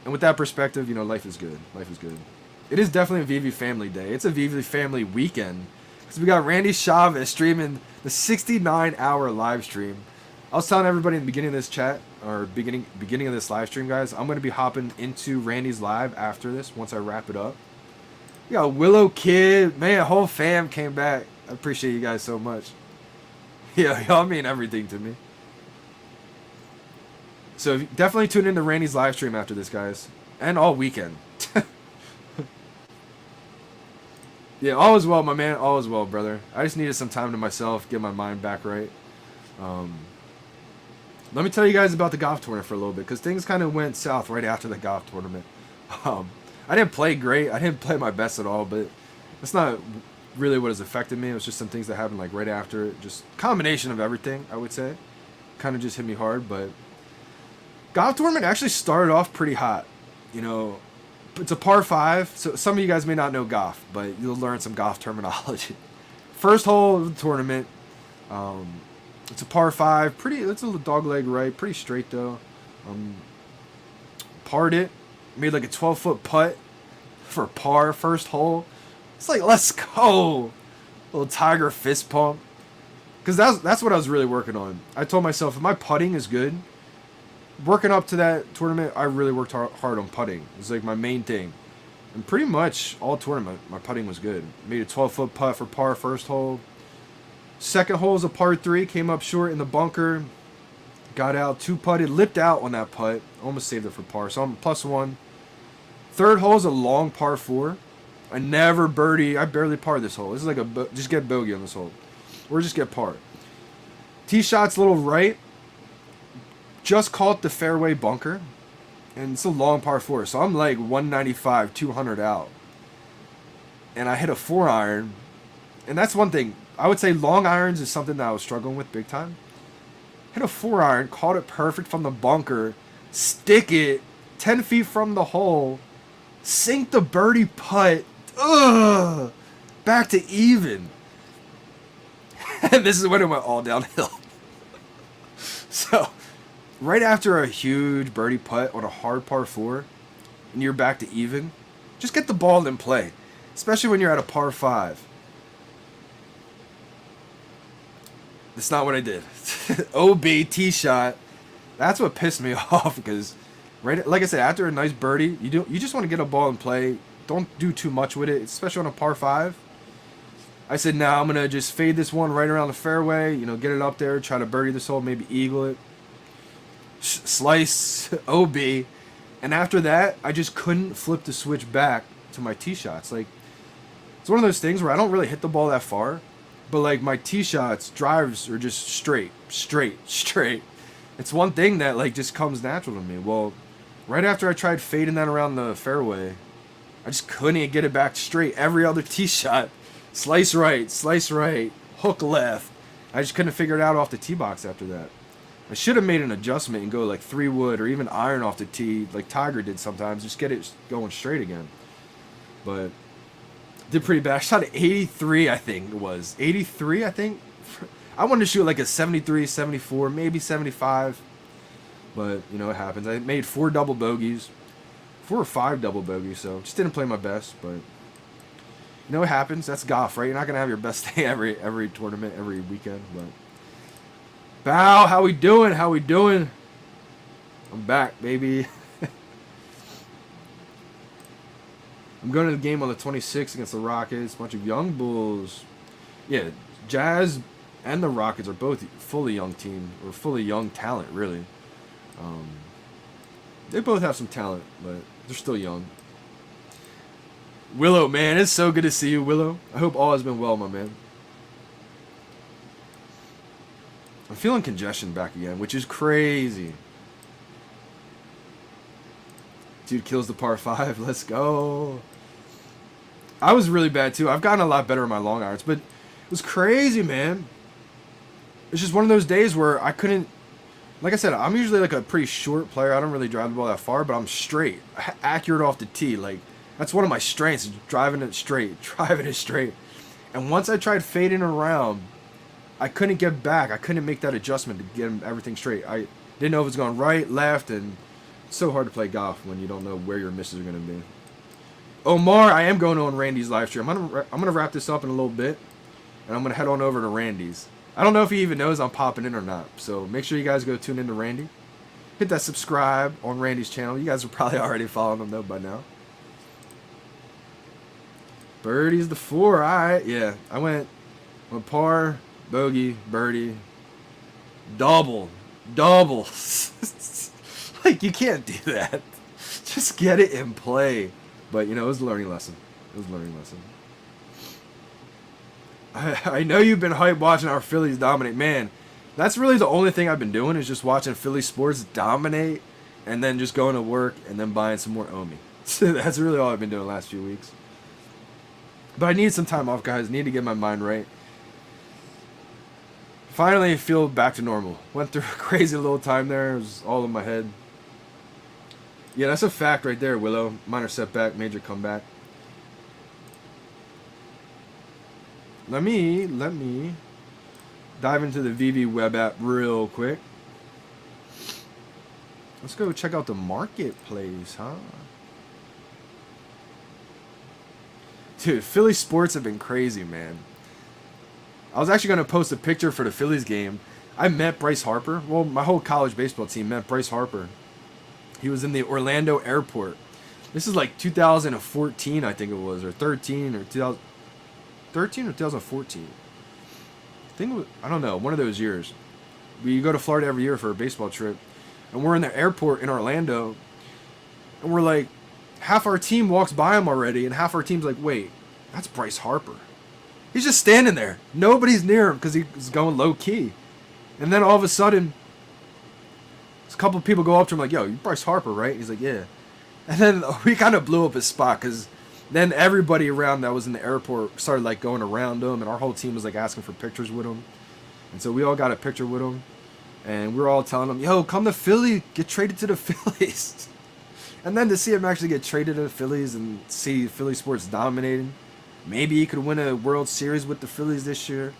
and with that perspective, you know, life is good. Life is good. It is definitely a VeVe family day. It's a VeVe family weekend because we got Randy Chavez streaming the 69-hour live stream. I was telling everybody in the beginning of this chat, or beginning of this live stream, guys, I'm going to be hopping into Randy's live after this, once I wrap it up. We got Willow Kid. Man, whole fam came back. I appreciate you guys so much. Yeah, y'all mean everything to me. So definitely tune into Randy's live stream after this, guys. And all weekend. Yeah, all is well, my man. All is well, brother. I just needed some time to myself, get my mind back right. Let me tell you guys about the golf tournament for a little bit, because things kind of went south right after the golf tournament. I didn't play great. I didn't play my best at all, but that's not really what has affected me. It was just some things that happened like right after it. Just combination of everything, I would say. Kind of just hit me hard, but golf tournament actually started off pretty hot. You know, it's a par 5, so some of you guys may not know golf, but you'll learn some golf terminology. First hole of the tournament. It's a par 5. It's a dog leg right. Pretty straight though. Parred it. Made like a 12-foot putt for par first hole. It's like, let's go. Little tiger fist pump. Because that's what I was really working on. I told myself, if my putting is good, working up to that tournament, I really worked hard on putting. It was like my main thing. And pretty much all tournament, my putting was good. Made a 12-foot putt for par first hole. Second hole is a par 3. Came up short in the bunker. Got out, 2-putted, lipped out on that putt. Almost saved it for par, so I'm +1. Third hole is a long par 4. I never birdie. I barely par this hole. This is like just get bogey on this hole. Or just get par. Tee shot's a little right. Just caught the fairway bunker. And it's a long par 4, so I'm like 195, 200 out. And I hit a 4-iron. And that's one thing. I would say long irons is something that I was struggling with big time. Hit a 4-iron, caught it perfect from the bunker, stick it 10 feet from the hole, sink the birdie putt, back to even. And this is when it went all downhill. So, right after a huge birdie putt on a hard par 4, and you're back to even, just get the ball in play, especially when you're at a par 5. That's not what I did. OB tee shot. That's what pissed me off, because right, like I said, after a nice birdie, you just want to get a ball in play. Don't do too much with it, especially on a par 5. I said, nah, I'm gonna just fade this one right around the fairway. You know, get it up there, try to birdie this hole, maybe eagle it, slice OB, and after that, I just couldn't flip the switch back to my tee shots. Like, it's one of those things where I don't really hit the ball that far. But like my tee shots, drives are just straight. It's one thing that like just comes natural to me. Well, right after I tried fading that around the fairway, I just couldn't get it back straight. Every other tee shot, slice right, hook left. I just couldn't figure it out off the tee box after that. I should have made an adjustment and go like 3-wood or even iron off the tee like Tiger did sometimes. Just get it going straight again. But did pretty bad. I shot at 83, I think it was. 83, I think. I wanted to shoot like a 73, 74, maybe 75. But, you know, it happens. I made 4 double bogeys. 4 or 5 double bogeys, so just didn't play my best. But, you know, it happens. That's golf, right? You're not going to have your best day every tournament, every weekend. But, Bow, how we doing? I'm back, baby. I'm going to the game on the 26th against the Rockets. Bunch of young bulls. Yeah, Jazz and the Rockets are both fully young team, or fully young talent, really. They both have some talent, but they're still young. Willow, man, it's so good to see you, Willow. I hope all has been well, my man. I'm feeling congestion back again, which is crazy. Dude kills the par 5. Let's go. I was really bad too. I've gotten a lot better in my long irons, but it was crazy, man. It's just one of those days where I couldn't like I said, I'm usually like a pretty short player. I don't really drive the ball that far, but I'm straight, accurate off the tee. Like that's one of my strengths, is driving it straight, driving it straight. And once I tried fading around, I couldn't get back. I couldn't make that adjustment to get everything straight. I didn't know if it was going right, left, and it's so hard to play golf when you don't know where your misses are going to be. Omar, I am going on Randy's live stream. I'm gonna wrap this up in a little bit, and I'm gonna head on over to Randy's. I don't know if he even knows I'm popping in or not, so make sure you guys go tune into Randy. Hit that subscribe on Randy's channel. You guys are probably already following him though by now. Birdie's the 4. All right, yeah. I went par, bogey, birdie, double. Like you can't do that. Just get it in play. But you know, it was a learning lesson. I know you've been hyped watching our Phillies dominate. Man, that's really the only thing I've been doing is just watching Philly sports dominate and then just going to work and then buying some more Omi. So that's really all I've been doing the last few weeks. But I need some time off, guys. Need to get my mind right. Finally feel back to normal. Went through a crazy little time there. It was all in my head. Yeah, that's a fact right there, Willow. Minor setback, major comeback. Let me dive into the VeVe web app real quick. Let's go check out the marketplace, huh? Dude, Philly sports have been crazy, man. I was actually going to post a picture for the Phillies game. I met Bryce Harper. Well, my whole college baseball team met Bryce Harper. He was in the Orlando airport. This is like 2014, I think it was, or 13, or 2013 or 2014. I think it was, I don't know, one of those years. We go to Florida every year for a baseball trip, and we're in the airport in Orlando, and we're like, half our team walks by him already, and half our team's like, wait, that's Bryce Harper. He's just standing there. Nobody's near him because he's going low key. And then all of a sudden, a couple of people go up to him like, yo, you Bryce Harper, right? He's like, yeah. And then we kind of blew up his spot because then everybody around that was in the airport started like going around him, and our whole team was like asking for pictures with him. And so we all got a picture with him, and we were all telling him, yo, come to Philly, get traded to the Phillies. And then to see him actually get traded to the Phillies and see Philly sports dominating, maybe he could win a World Series with the Phillies this year.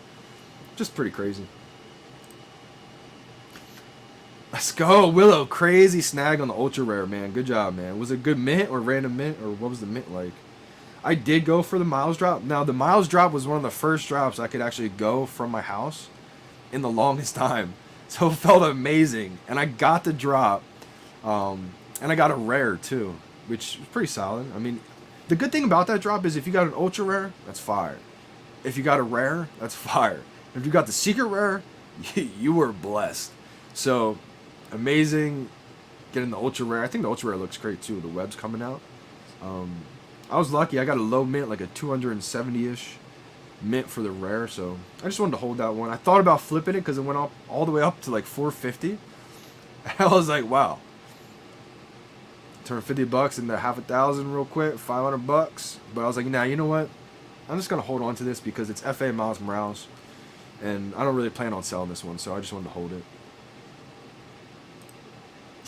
Just pretty crazy. Let's go, Willow. Crazy snag on the ultra rare, man. Good job, man. Was it good mint or random mint, or what was the mint like? I did go for the miles drop. Now, the miles drop was one of the first drops I could actually go from my house in the longest time. So it felt amazing. And I got the drop. And I got a rare, too, which is pretty solid. I mean, the good thing about that drop is if you got an ultra rare, that's fire. If you got a rare, that's fire. If you got the secret rare, you were blessed. So, amazing getting the ultra rare. I think the ultra rare looks great, too. The web's coming out. I was lucky. I got a low mint, like a 270-ish mint for the rare. So, I just wanted to hold that one. I thought about flipping it because it went up all the way up to like 450. And I was like, wow. Turn $50 into half a thousand real quick, $500. But I was like, nah, you know what? I'm just gonna hold on to this because it's FA Miles Morales, and I don't really plan on selling this one, so I just wanted to hold it.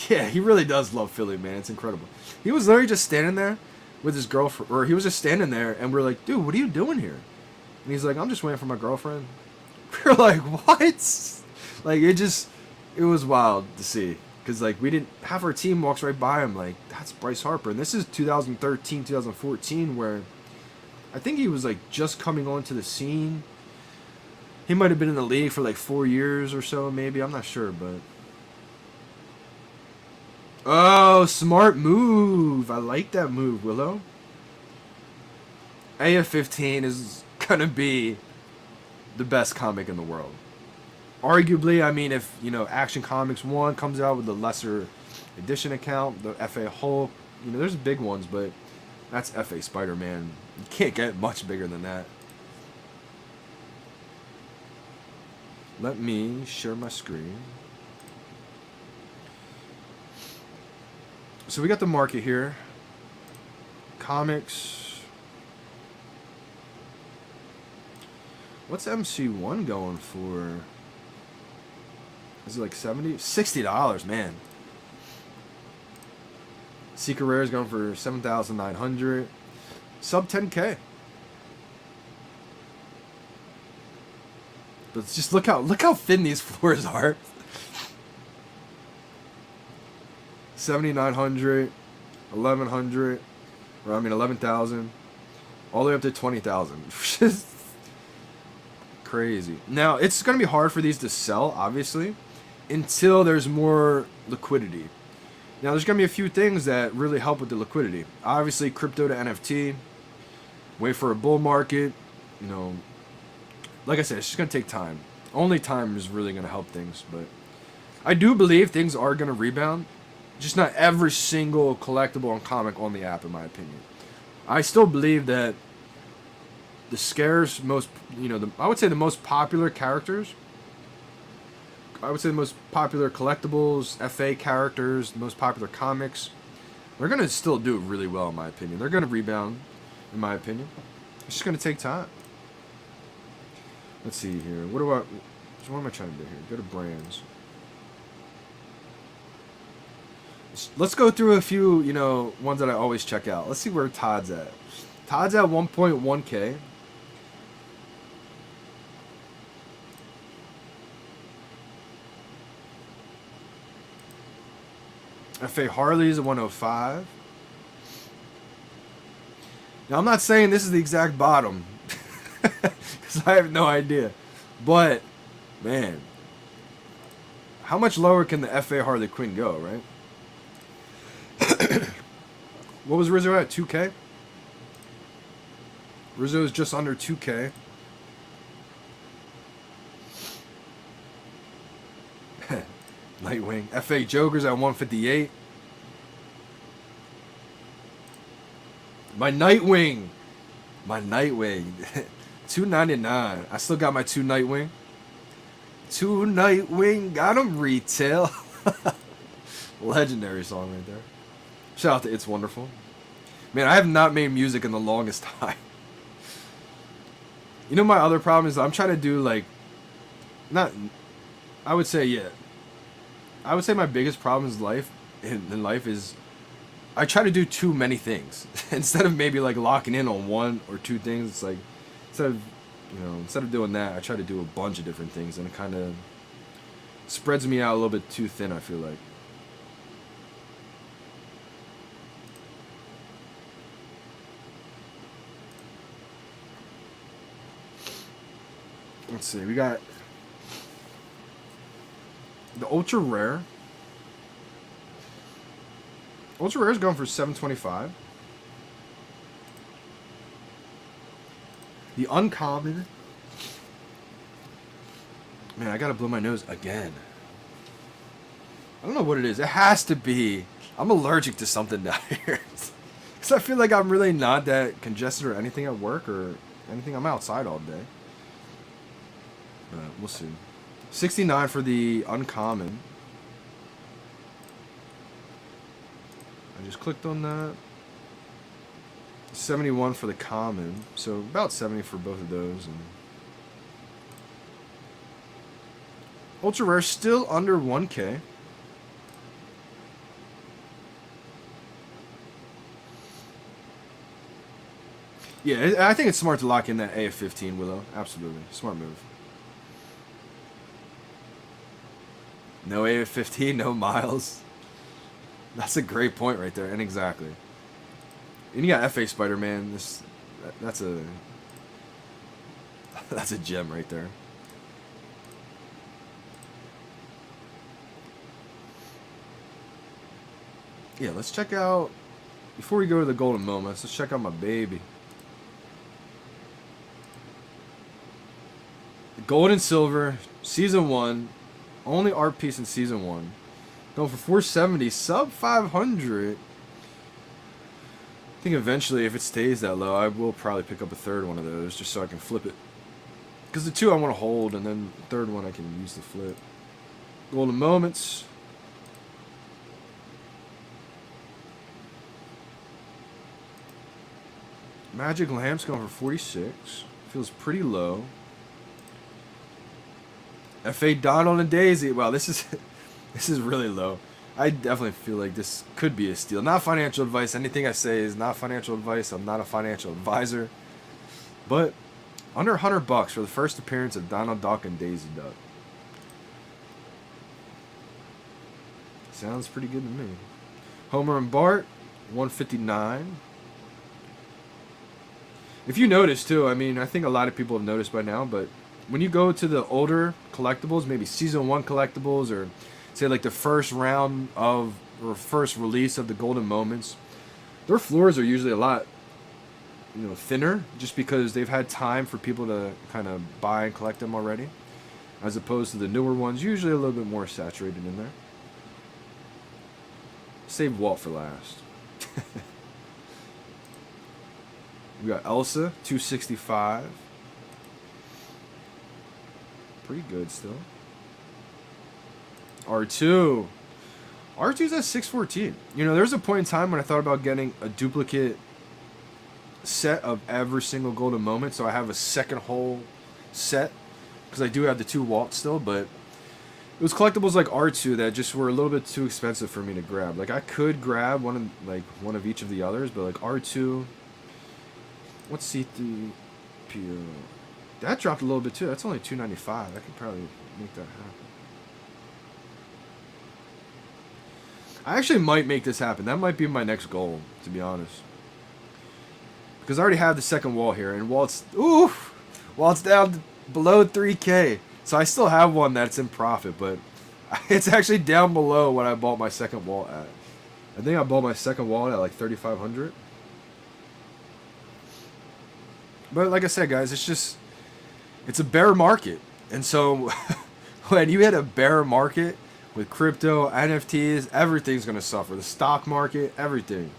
Yeah, he really does love Philly, man. It's incredible. He was literally just standing there with his girlfriend, or he was just standing there, and we're like, dude, what are you doing here? And he's like, I'm just waiting for my girlfriend. We're like, what? Like, it was wild to see. Because, like, we didn't have our team walks right by him. Like, that's Bryce Harper. And this is 2013, 2014, where I think he was, like, just coming onto the scene. He might have been in the league for, like, 4 years or so, maybe. I'm not sure, but. Oh, smart move. I like that move, Willow. AF-15 is going to be the best comic in the world. Arguably, I mean, if, you know, Action Comics 1 comes out with the lesser edition account, the FA Hulk, you know, there's big ones, but that's FA Spider-Man. You can't get much bigger than that. Let me share my screen. So we got the market here. Comics. What's MC1 going for? Is it like $70? $60, man. Secret Rare is going for 7,900. Sub 10K. But just look how thin these floors are. 7,900, 1,100, or I mean 11,000, all the way up to 20,000. Just crazy. Now it's gonna be hard for these to sell, obviously, until there's more liquidity. Now there's gonna be a few things that really help with the liquidity. Obviously, crypto to NFT. Wait for a bull market. You know, like I said, it's just gonna take time. Only time is really gonna help things, but I do believe things are gonna rebound. Just not every single collectible and comic on the app, in my opinion. I still believe that the scarce, most, you know, I would say the most popular characters, I would say the most popular collectibles, FA characters, the most popular comics, they're going to still do really well, in my opinion. They're going to rebound, in my opinion. It's just going to take time. Let's see here. What am I trying to do here? Go to brands. Let's go through a few, you know, ones that I always check out. Let's see where Todd's at. Todd's at 1.1K. FA Harley's at 105. Now, I'm not saying this is the exact bottom, because I have no idea. But, man, how much lower can the FA Harley Quinn go, right? What was Rizzo at? 2K? Rizzo is just under 2K. Nightwing. FA Joker's at 158. My Nightwing. My Nightwing. 299. I still got my 2 Nightwing. 2 Nightwing. Got him retail. Legendary song right there. Shout out to It's Wonderful. Man, I have not made music in the longest time. You know, my other problem is I'm trying to do, like, I would say my biggest problem in life is I try to do too many things. Instead of maybe, like, locking in on 1 or 2 things, it's like, instead of doing that, I try to do a bunch of different things, and it kind of spreads me out a little bit too thin, I feel like. Let's see, we got the Ultra Rare. Ultra Rare is going for 725. The Uncommon. Man, I gotta blow my nose again. I don't know what it is. It has to be. I'm allergic to something down here. Because I feel like I'm really not that congested or anything at work or anything. I'm outside all day. We'll see. 69 for the Uncommon. I just clicked on that. 71 for the Common. So about 70 for both of those. And Ultra Rare still under 1K. Yeah, I think it's smart to lock in that AF-15, Willow. Absolutely. Smart move. No AF-15, no Miles. That's a great point right there, and exactly. And you got FA Spider-Man. That's a gem right there. Yeah, let's check out, before we go to the golden moments, let's check out my baby. Gold and Silver, Season 1. Only art piece in Season 1. Going for 470, sub 500. I think eventually, if it stays that low, I will probably pick up a third one of those just so I can flip it. Because the 2 I want to hold, and then the third one I can use to flip. Golden Moments. Magic Lamps going for 46. Feels pretty low. F.A. Donald and Daisy. Well, this is this is really low. I definitely feel like this could be a steal. Not financial advice. Anything I say is not financial advice. I'm not a financial advisor. But under $100 for the first appearance of Donald Duck and Daisy Duck. Sounds pretty good to me. Homer and Bart, 159. If you notice too, I mean, I think a lot of people have noticed by now, but when you go to the older collectibles, maybe season 1 collectibles, or say like the first round of or first release of the Golden Moments, their floors are usually a lot, thinner, just because they've had time for people to kind of buy and collect them already, as opposed to the newer ones, usually a little bit more saturated in there. Save Walt for last. We got Elsa, 265. Pretty good still. R2. R2's at 614. There's a point in time when I thought about getting a duplicate set of every single Golden Moment, so I have a second whole set, because I do have the 2 Walts still, but it was collectibles like R2 that just were a little bit too expensive for me to grab. Like, I could grab one of each of the others, but like R2, what's C3PO? That dropped a little bit too. That's only $295. I could probably make that happen. I actually might make this happen. That might be my next goal, to be honest. Because I already have the second wall here, and Walt's down below 3K. So I still have one that's in profit, but it's actually down below what I bought my second wall at. I think I bought my second wall at like 3,500. But like I said, guys, it's a bear market. And so when you hit a bear market with crypto, NFTs, everything's going to suffer. The stock market, everything.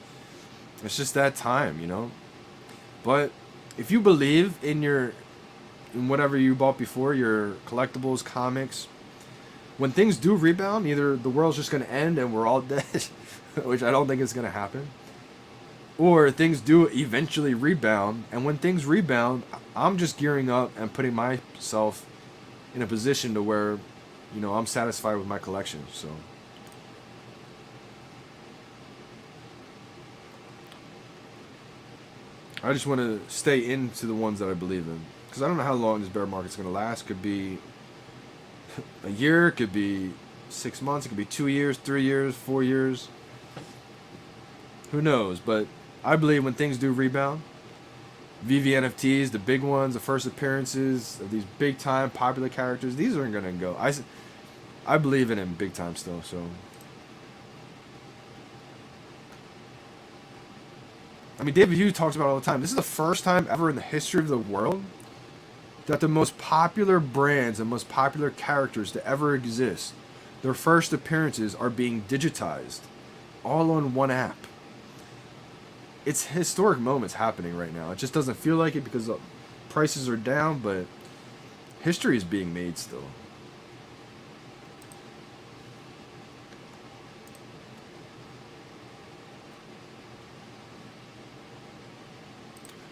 It's just that time, But if you believe in whatever you bought before, your collectibles, comics, when things do rebound, either the world's just going to end and we're all dead, which I don't think is going to happen, or things do eventually rebound, and when things rebound, I'm just gearing up and putting myself in a position to where, I'm satisfied with my collection. So I just want to stay into the ones that I believe in, because I don't know how long this bear market's going to last. Could be a year, could be 6 months, it could be 2 years, 3 years, 4 years. Who knows? But I believe when things do rebound, VeVe NFTs, the big ones, the first appearances of these big time popular characters, these aren't going to go. I believe in them big time still. So I mean, David Hughes talks about it all the time. This is the first time ever in the history of the world that the most popular brands and most popular characters to ever exist, their first appearances are being digitized, all on one app. It's historic moments happening right now. It just doesn't feel like it because the prices are down, but history is being made still.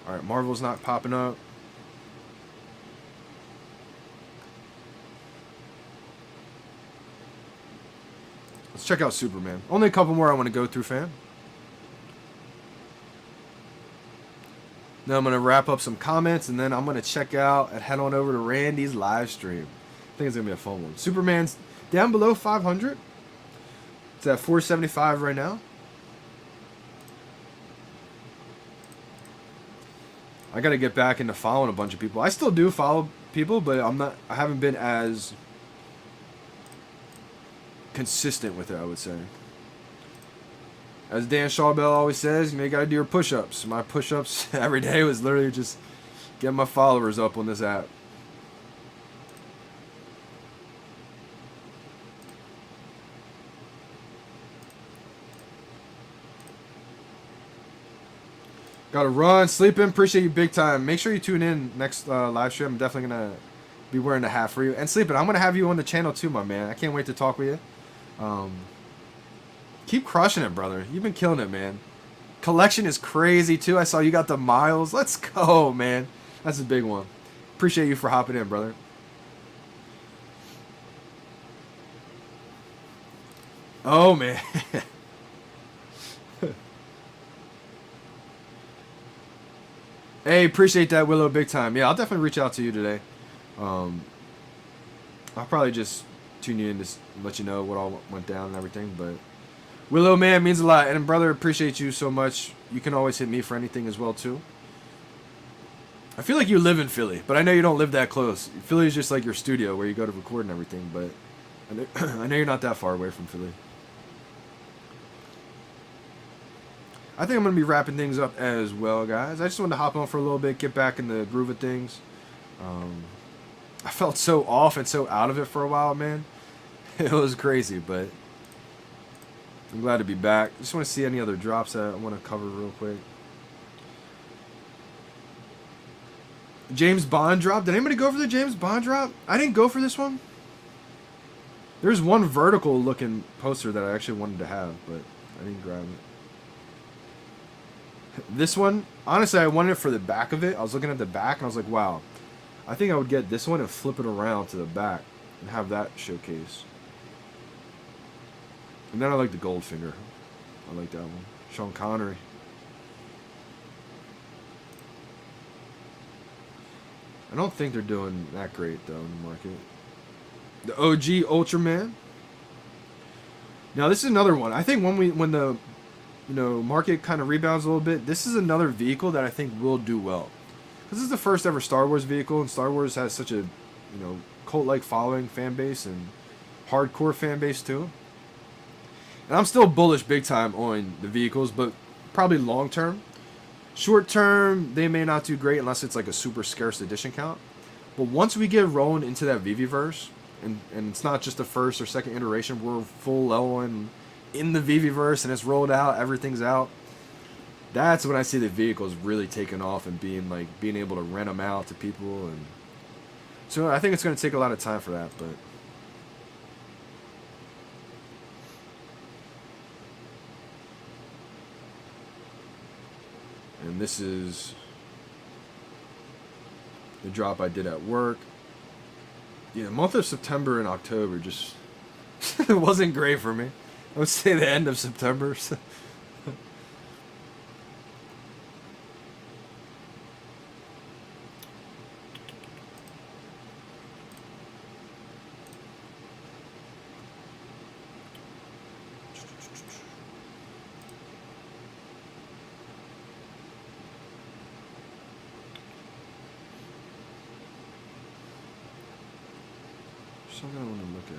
Alright, Marvel's not popping up. Let's check out Superman. Only a couple more I want to go through, fam. Then I'm going to wrap up some comments, and then I'm going to check out and head on over to Randy's live stream. I think it's going to be a fun one. Superman's down below 500. It's at 475 right now. I got to get back into following a bunch of people. I still do follow people, but I haven't been as consistent with it, I would say. As Dan Shawbell always says, you got to do your push-ups. My push-ups every day was literally just getting my followers up on this app. Got to run, sleeping. Appreciate you big time. Make sure you tune in next live stream. I'm definitely going to be wearing the hat for you. And sleeping, I'm going to have you on the channel too, my man. I can't wait to talk with you. Keep crushing it, brother. You've been killing it, man. Collection is crazy, too. I saw you got the miles. Let's go, man. That's a big one. Appreciate you for hopping in, brother. Oh, man. Hey, appreciate that, Willow, big time. Yeah, I'll definitely reach out to you today. I'll probably just tune you in to let you know what all went down and everything. But Willow, man, means a lot. And, brother, appreciate you so much. You can always hit me for anything as well, too. I feel like you live in Philly, but I know you don't live that close. Philly is just like your studio where you go to record and everything, but I know you're not that far away from Philly. I think I'm going to be wrapping things up as well, guys. I just wanted to hop on for a little bit, get back in the groove of things. I felt so off and so out of it for a while, man. It was crazy, but I'm glad to be back. Just want to see any other drops that I want to cover real quick. James Bond drop. Did anybody go for the James Bond drop? I didn't go for this one. There's one vertical looking poster that I actually wanted to have, but I didn't grab it. This one, honestly, I wanted it for the back of it. I was looking at the back and I was like, wow, I think I would get this one and flip it around to the back and have that showcase. And then I like the Goldfinger. I like that one. Sean Connery. I don't think they're doing that great, though, in the market. The OG Ultraman. Now, this is another one. I think when the market kind of rebounds a little bit, this is another vehicle that I think will do well. This is the first ever Star Wars vehicle, and Star Wars has such a, cult-like following fan base and hardcore fan base too. And I'm still bullish big time on the vehicles, but probably long term. Short term, they may not do great unless it's like a super scarce edition count. But once we get rolling into that VeVe-verse, and it's not just the first or second iteration, we're full level and in the VeVe-verse and it's rolled out, everything's out. That's when I see the vehicles really taking off and being able to rent them out to people. And so I think it's going to take a lot of time for that, but and this is the drop I did at work. Yeah, the month of September and October just it wasn't great for me. I would say the end of September. Something I want to look at.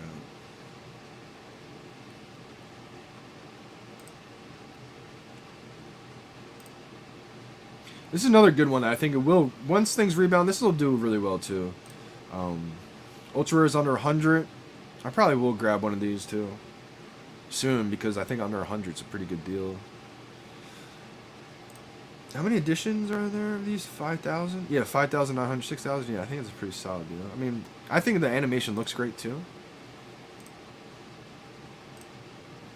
This is another good one that I think it will, once things rebound, this will do really well too. Ultra Rare is under 100. I probably will grab one of these too soon because I think under 100 is a pretty good deal. How many editions are there of these? 5,000? Yeah, 5,900, 6,000. Yeah, I think it's a pretty solid deal. I mean, I think the animation looks great too.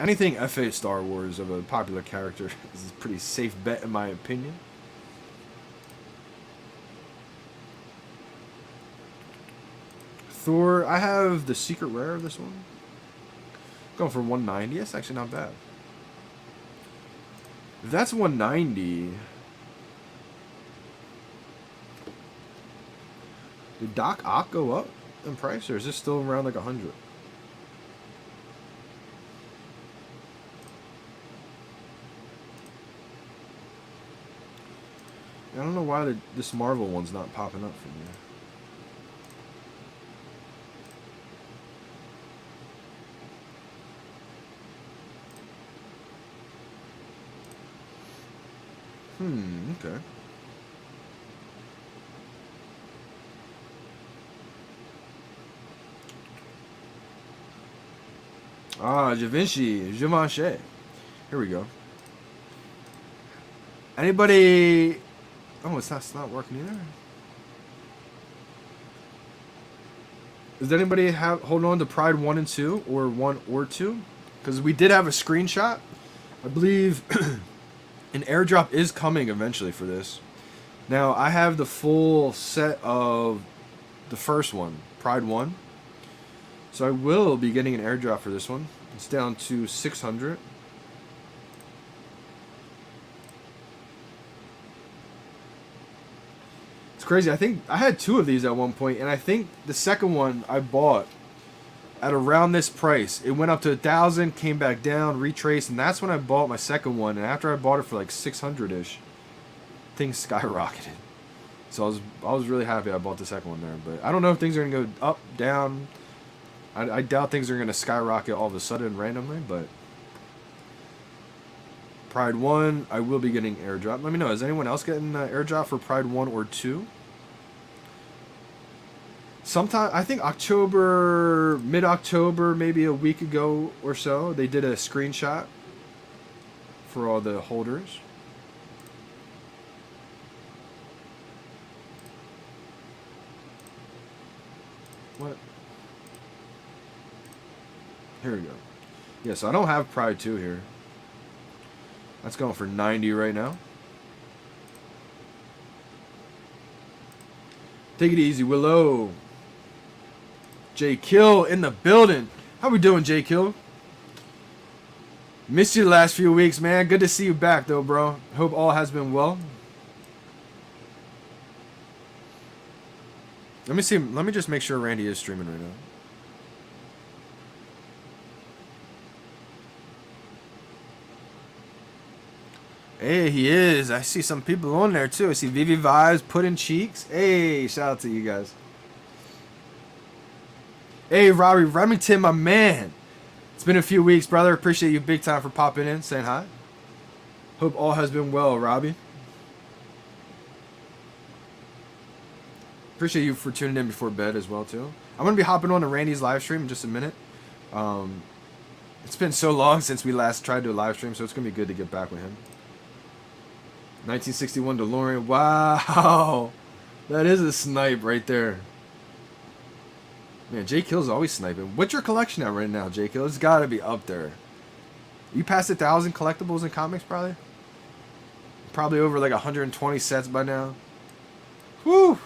Anything F8 Star Wars of a popular character is a pretty safe bet in my opinion. Thor, I have the secret rare of this one. Going for 190. That's actually not bad. If that's 190, did Doc Ock go up in price, or is this still around like 100? I don't know why this Marvel one's not popping up for me. Okay. Ah, Givenchy. Here we go. Anybody? Oh, it's not working either. Does anybody hold on to Pride 1 and 2 or 1 or 2? Because we did have a screenshot. I believe an airdrop is coming eventually for this. Now, I have the full set of the first one, Pride 1. So I will be getting an airdrop for this one. It's down to 600. It's crazy. I think I had 2 of these at one point, and I think the second one I bought at around this price. It went up to 1,000, came back down, retraced, and that's when I bought my second one. And after I bought it for like 600-ish, things skyrocketed. So I was really happy I bought the second one there. But I don't know if things are gonna go up, down. I doubt things are gonna skyrocket all of a sudden randomly. But Pride 1, I will be getting airdrop. Let me know. Is anyone else getting airdrop for Pride 1 or 2? Sometime, I think October, mid-October, maybe a week ago or so, they did a screenshot for all the holders. What? Here we go. Yeah, so I don't have Pride 2 here. That's going for 90 right now. Take it easy, Willow. J Kill in the building. How we doing, J Kill? Missed you the last few weeks, man. Good to see you back, though, bro. Hope all has been well. Let me see. Let me just make sure Randy is streaming right now. Hey, he is. I see some people on there, too. I see VeVe Vibes, Pudding Cheeks. Hey, shout out to you guys. Hey, Robbie Remington, my man. It's been a few weeks, brother. Appreciate you big time for popping in, saying hi. Hope all has been well, Robbie. Appreciate you for tuning in before bed as well, too. I'm going to be hopping on to Randy's live stream in just a minute. It's been so long since we last tried to do a live stream, so it's going to be good to get back with him. 1961 DeLorean. Wow. That is a snipe right there. Man, J Kill's always sniping. What's your collection at right now, J Kill? It's got to be up there. You passed 1,000 collectibles and comics, probably? Probably over like 120 sets by now. Whew.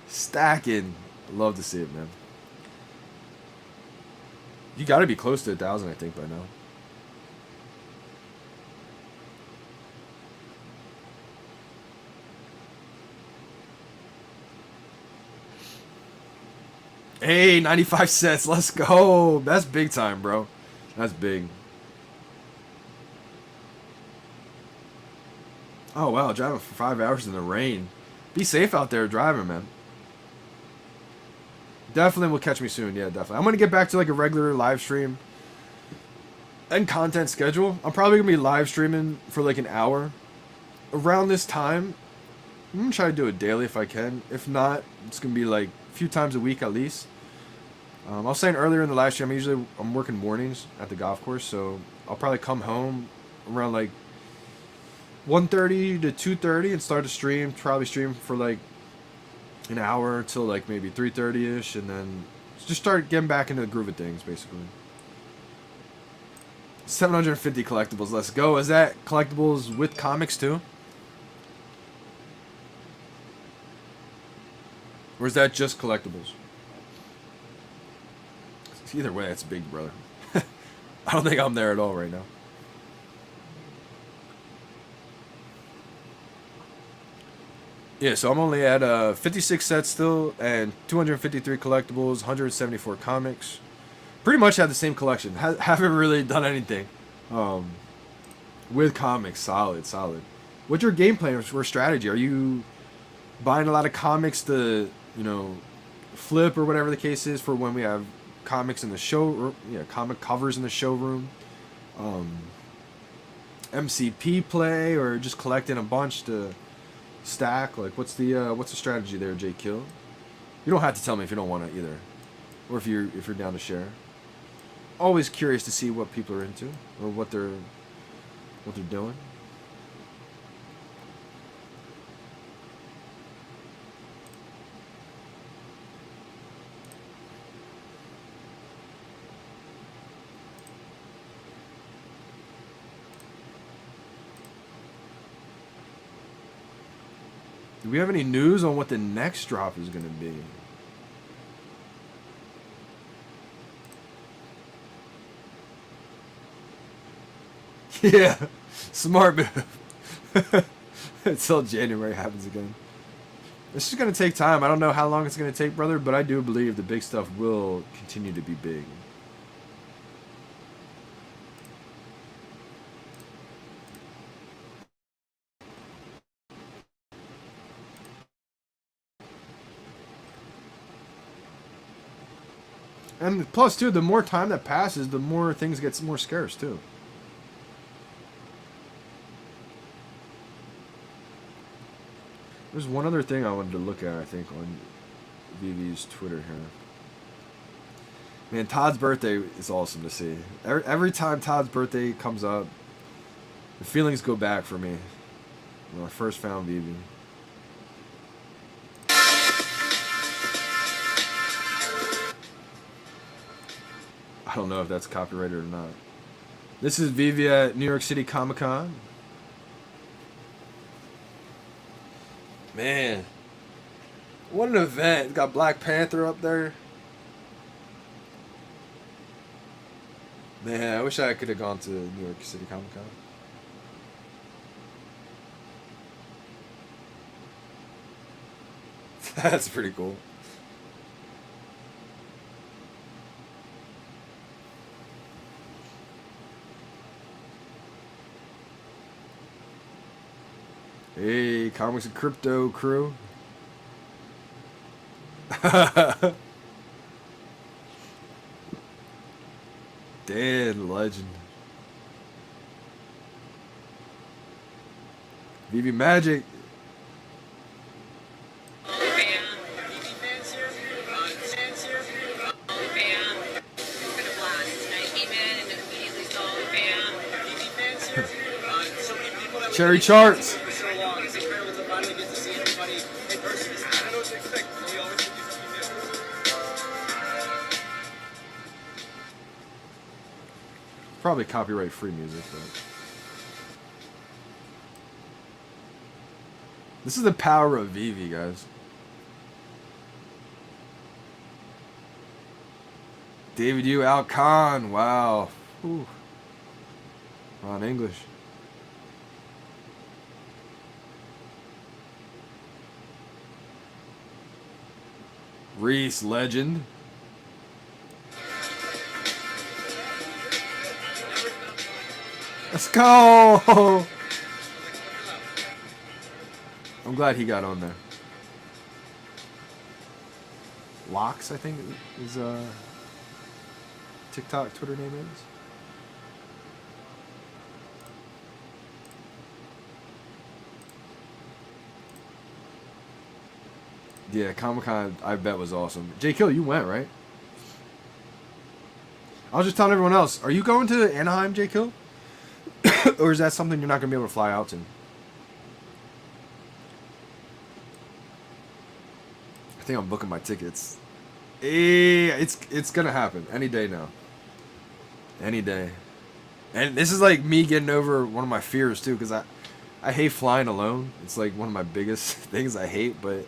Stacking. Love to see it, man. You got to be close to 1,000, I think, by now. Hey, 95 sets. Let's go. That's big time, bro. That's big. Oh, wow. Driving for 5 hours in the rain. Be safe out there driving, man. Definitely will catch me soon. Yeah, definitely. I'm going to get back to like a regular live stream and content schedule. I'm probably going to be live streaming for like an hour. Around this time, I'm going to try to do it daily if I can. If not, it's going to be like a few times a week at least. I was saying earlier in the live stream, I'm working mornings at the golf course, so I'll probably come home around like 1:30 to 2:30 and start to stream. Probably stream for like an hour till like maybe 3:30ish, and then just start getting back into the groove of things, basically. 750 collectibles. Let's go. Is that collectibles with comics too? Or is that just collectibles? Either way, it's big, brother. I don't think I'm there at all right now. Yeah, so I'm only at 56 sets still, and 253 collectibles, 174 comics. Pretty much have the same collection. Haven't really done anything with comics. Solid. What's your game plan or strategy? Are you buying a lot of comics to, flip or whatever the case is for when we have comics in the show, comic covers in the showroom, MCP play, or just collecting a bunch to stack? Like, what's the strategy there, J Kill? You don't have to tell me if you don't want to either, or if you're down to share. Always curious to see what people are into or what they're doing. Do we have any news on what the next drop is going to be? Yeah, smart move. Until January happens again. It's just gonna take time. I don't know how long it's gonna take, brother, but I do believe the big stuff will continue to be big. And plus, too, the more time that passes, the more things get more scarce, too. There's one other thing I wanted to look at, I think, on VeVe's Twitter here. Man, Todd's birthday is awesome to see. Every time Todd's birthday comes up, the feelings go back for me when I first found VeVe. I don't know if that's copyrighted or not. This is VeVe at New York City Comic Con. Man, what an event. It's got Black Panther up there. Man, I wish I could have gone to New York City Comic Con. That's pretty cool. Hey, Comics and Crypto crew. Dan, legend. VeVe Magic. Cherry charts. Probably copyright free music, but this is the power of VeVe, guys. David U. Al Khan, wow. Ooh. On English. Reese, legend. Let's go! I'm glad he got on there. Locks, I think, is TikTok, Twitter name is. Yeah, Comic-Con, I bet, was awesome. J. Kill, you went, right? I was just telling everyone else, are you going to Anaheim, J. Kill? Or is that something you're not going to be able to fly out to? I think I'm booking my tickets. It's going to happen any day now. Any day. And this is like me getting over one of my fears, too, because I hate flying alone. It's like one of my biggest things I hate, but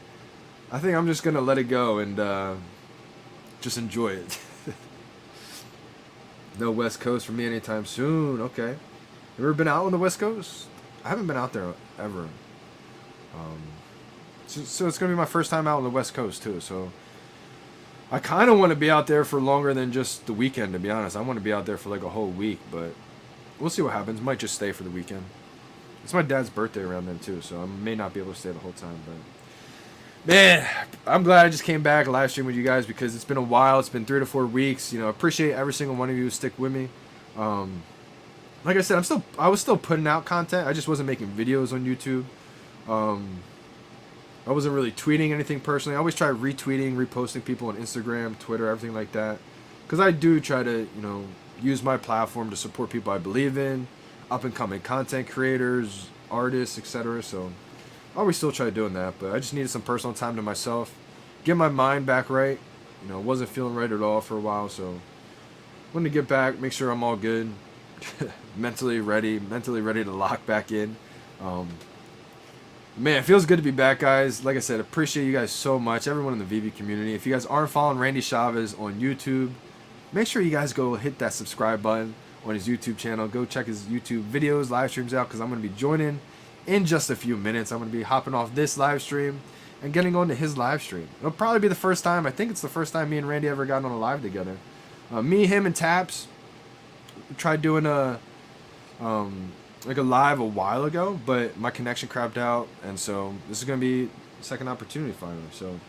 I think I'm just going to let it go and just enjoy it. No West Coast for me anytime soon. Okay. You ever been out on the West Coast? I haven't been out there ever. So it's going to be my first time out on the West Coast, too. So I kind of want to be out there for longer than just the weekend, to be honest. I want to be out there for like a whole week, but we'll see what happens. Might just stay for the weekend. It's my dad's birthday around then, too, so I may not be able to stay the whole time. But man, I'm glad I just came back live stream with you guys because it's been a while. It's been 3 to 4 weeks. You know, I appreciate every single one of you who stick with me. Like I said, I was still putting out content. I just wasn't making videos on YouTube. I wasn't really tweeting anything personally. I always try retweeting, reposting people on Instagram, Twitter, everything like that. Because I do try to, you know, use my platform to support people I believe in, up-and-coming content creators, artists, etc. So I always still try doing that. But I just needed some personal time to myself, get my mind back right. You know, wasn't feeling right at all for a while. So wanted to get back, make sure I'm all good. mentally ready to lock back in. Man, it feels good to be back, guys. Like I said, appreciate you guys so much, everyone in the VeVe community. If you guys aren't following Randy Chavez on YouTube, make sure you guys go hit that subscribe button. on his YouTube channel. Go check his YouTube videos, live streams out, because I'm going to be joining in just a few minutes. I'm going to be hopping off this live stream and getting on to his live stream. It'll probably be the first time, I think it's the first time me and Randy ever got on a live together. Me, him, and Taps tried doing a live a while ago, but my connection crapped out, and so this is going to be the second opportunity finally. So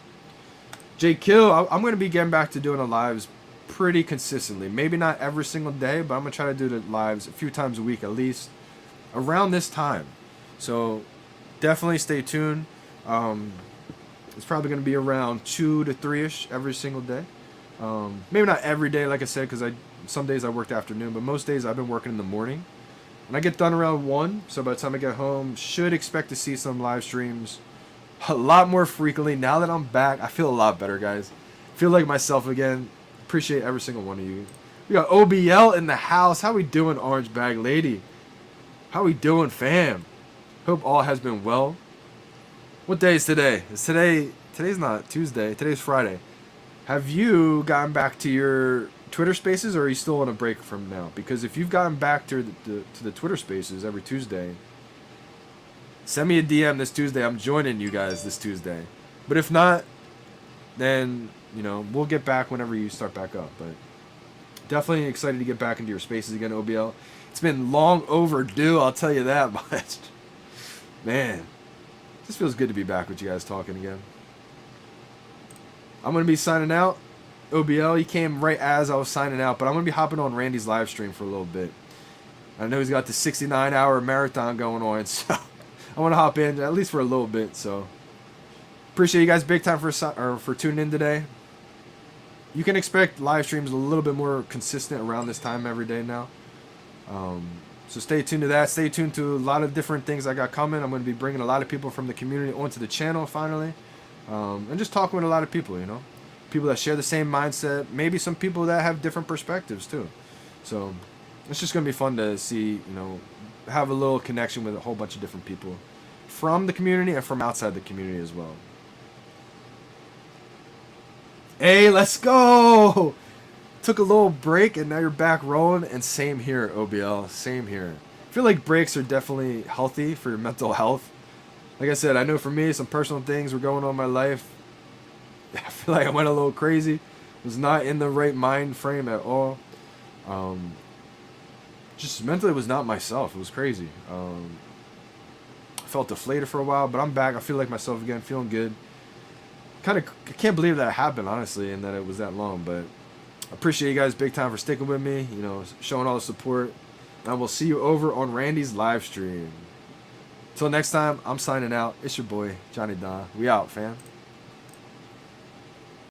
J Kill, I'm going to be getting back to doing the lives pretty consistently. Maybe not every single day, but I'm going to try to do the lives a few times a week at least around this time. So definitely stay tuned. It's probably going to be around 2 to 3-ish every single day. Maybe not every day, like I said, because some days I worked afternoon, but most days I've been working in the morning. And I get done around 1, so by the time I get home, should expect to see some live streams a lot more frequently. Now that I'm back, I feel a lot better, guys. Feel like myself again. Appreciate every single one of you. We got OBL in the house. How we doing, Orange Bag Lady? How we doing, fam? Hope all has been well. What day is today? Today's not Tuesday. Today's Friday. Have you gotten back to your Twitter Spaces, or are you still on a break from now? Because if you've gotten back to the Twitter Spaces every Tuesday, send me a DM this Tuesday. I'm joining you guys this Tuesday. But if not, then, you know, we'll get back whenever you start back up. But definitely excited to get back into your spaces again, OBL. It's been long overdue, I'll tell you that much. Man, this feels good to be back with you guys talking again. I'm going to be signing out. OBL, he came right as I was signing out, but I'm going to be hopping on Randy's live stream for a little bit. I know he's got the 69-hour marathon going on, so I want to hop in at least for a little bit. So appreciate you guys big time for tuning in today. You can expect live streams a little bit more consistent around this time every day now. So stay tuned to that. Stay tuned to a lot of different things I got coming. I'm going to be bringing a lot of people from the community onto the channel finally. And just talking with a lot of people, you know. People that share the same mindset. Maybe some people that have different perspectives too. So it's just going to be fun to see, you know, have a little connection with a whole bunch of different people from the community and from outside the community as well. Hey, let's go! Took a little break and now you're back rolling, and same here, OBL, same here. I feel like breaks are definitely healthy for your mental health. Like I said, I know for me, some personal things were going on in my life. I feel like I went a little crazy. Was not in the right mind frame at all. Just mentally was not myself. It was crazy. I felt deflated for a while, but I'm back. I feel like myself again, feeling good. I can't believe that happened, honestly, and that it was that long, but I appreciate you guys big time for sticking with me, you know, showing all the support. And I will see you over on Randy's live stream. Till next time, I'm signing out. It's your boy, Johnny Dunn. We out, fam.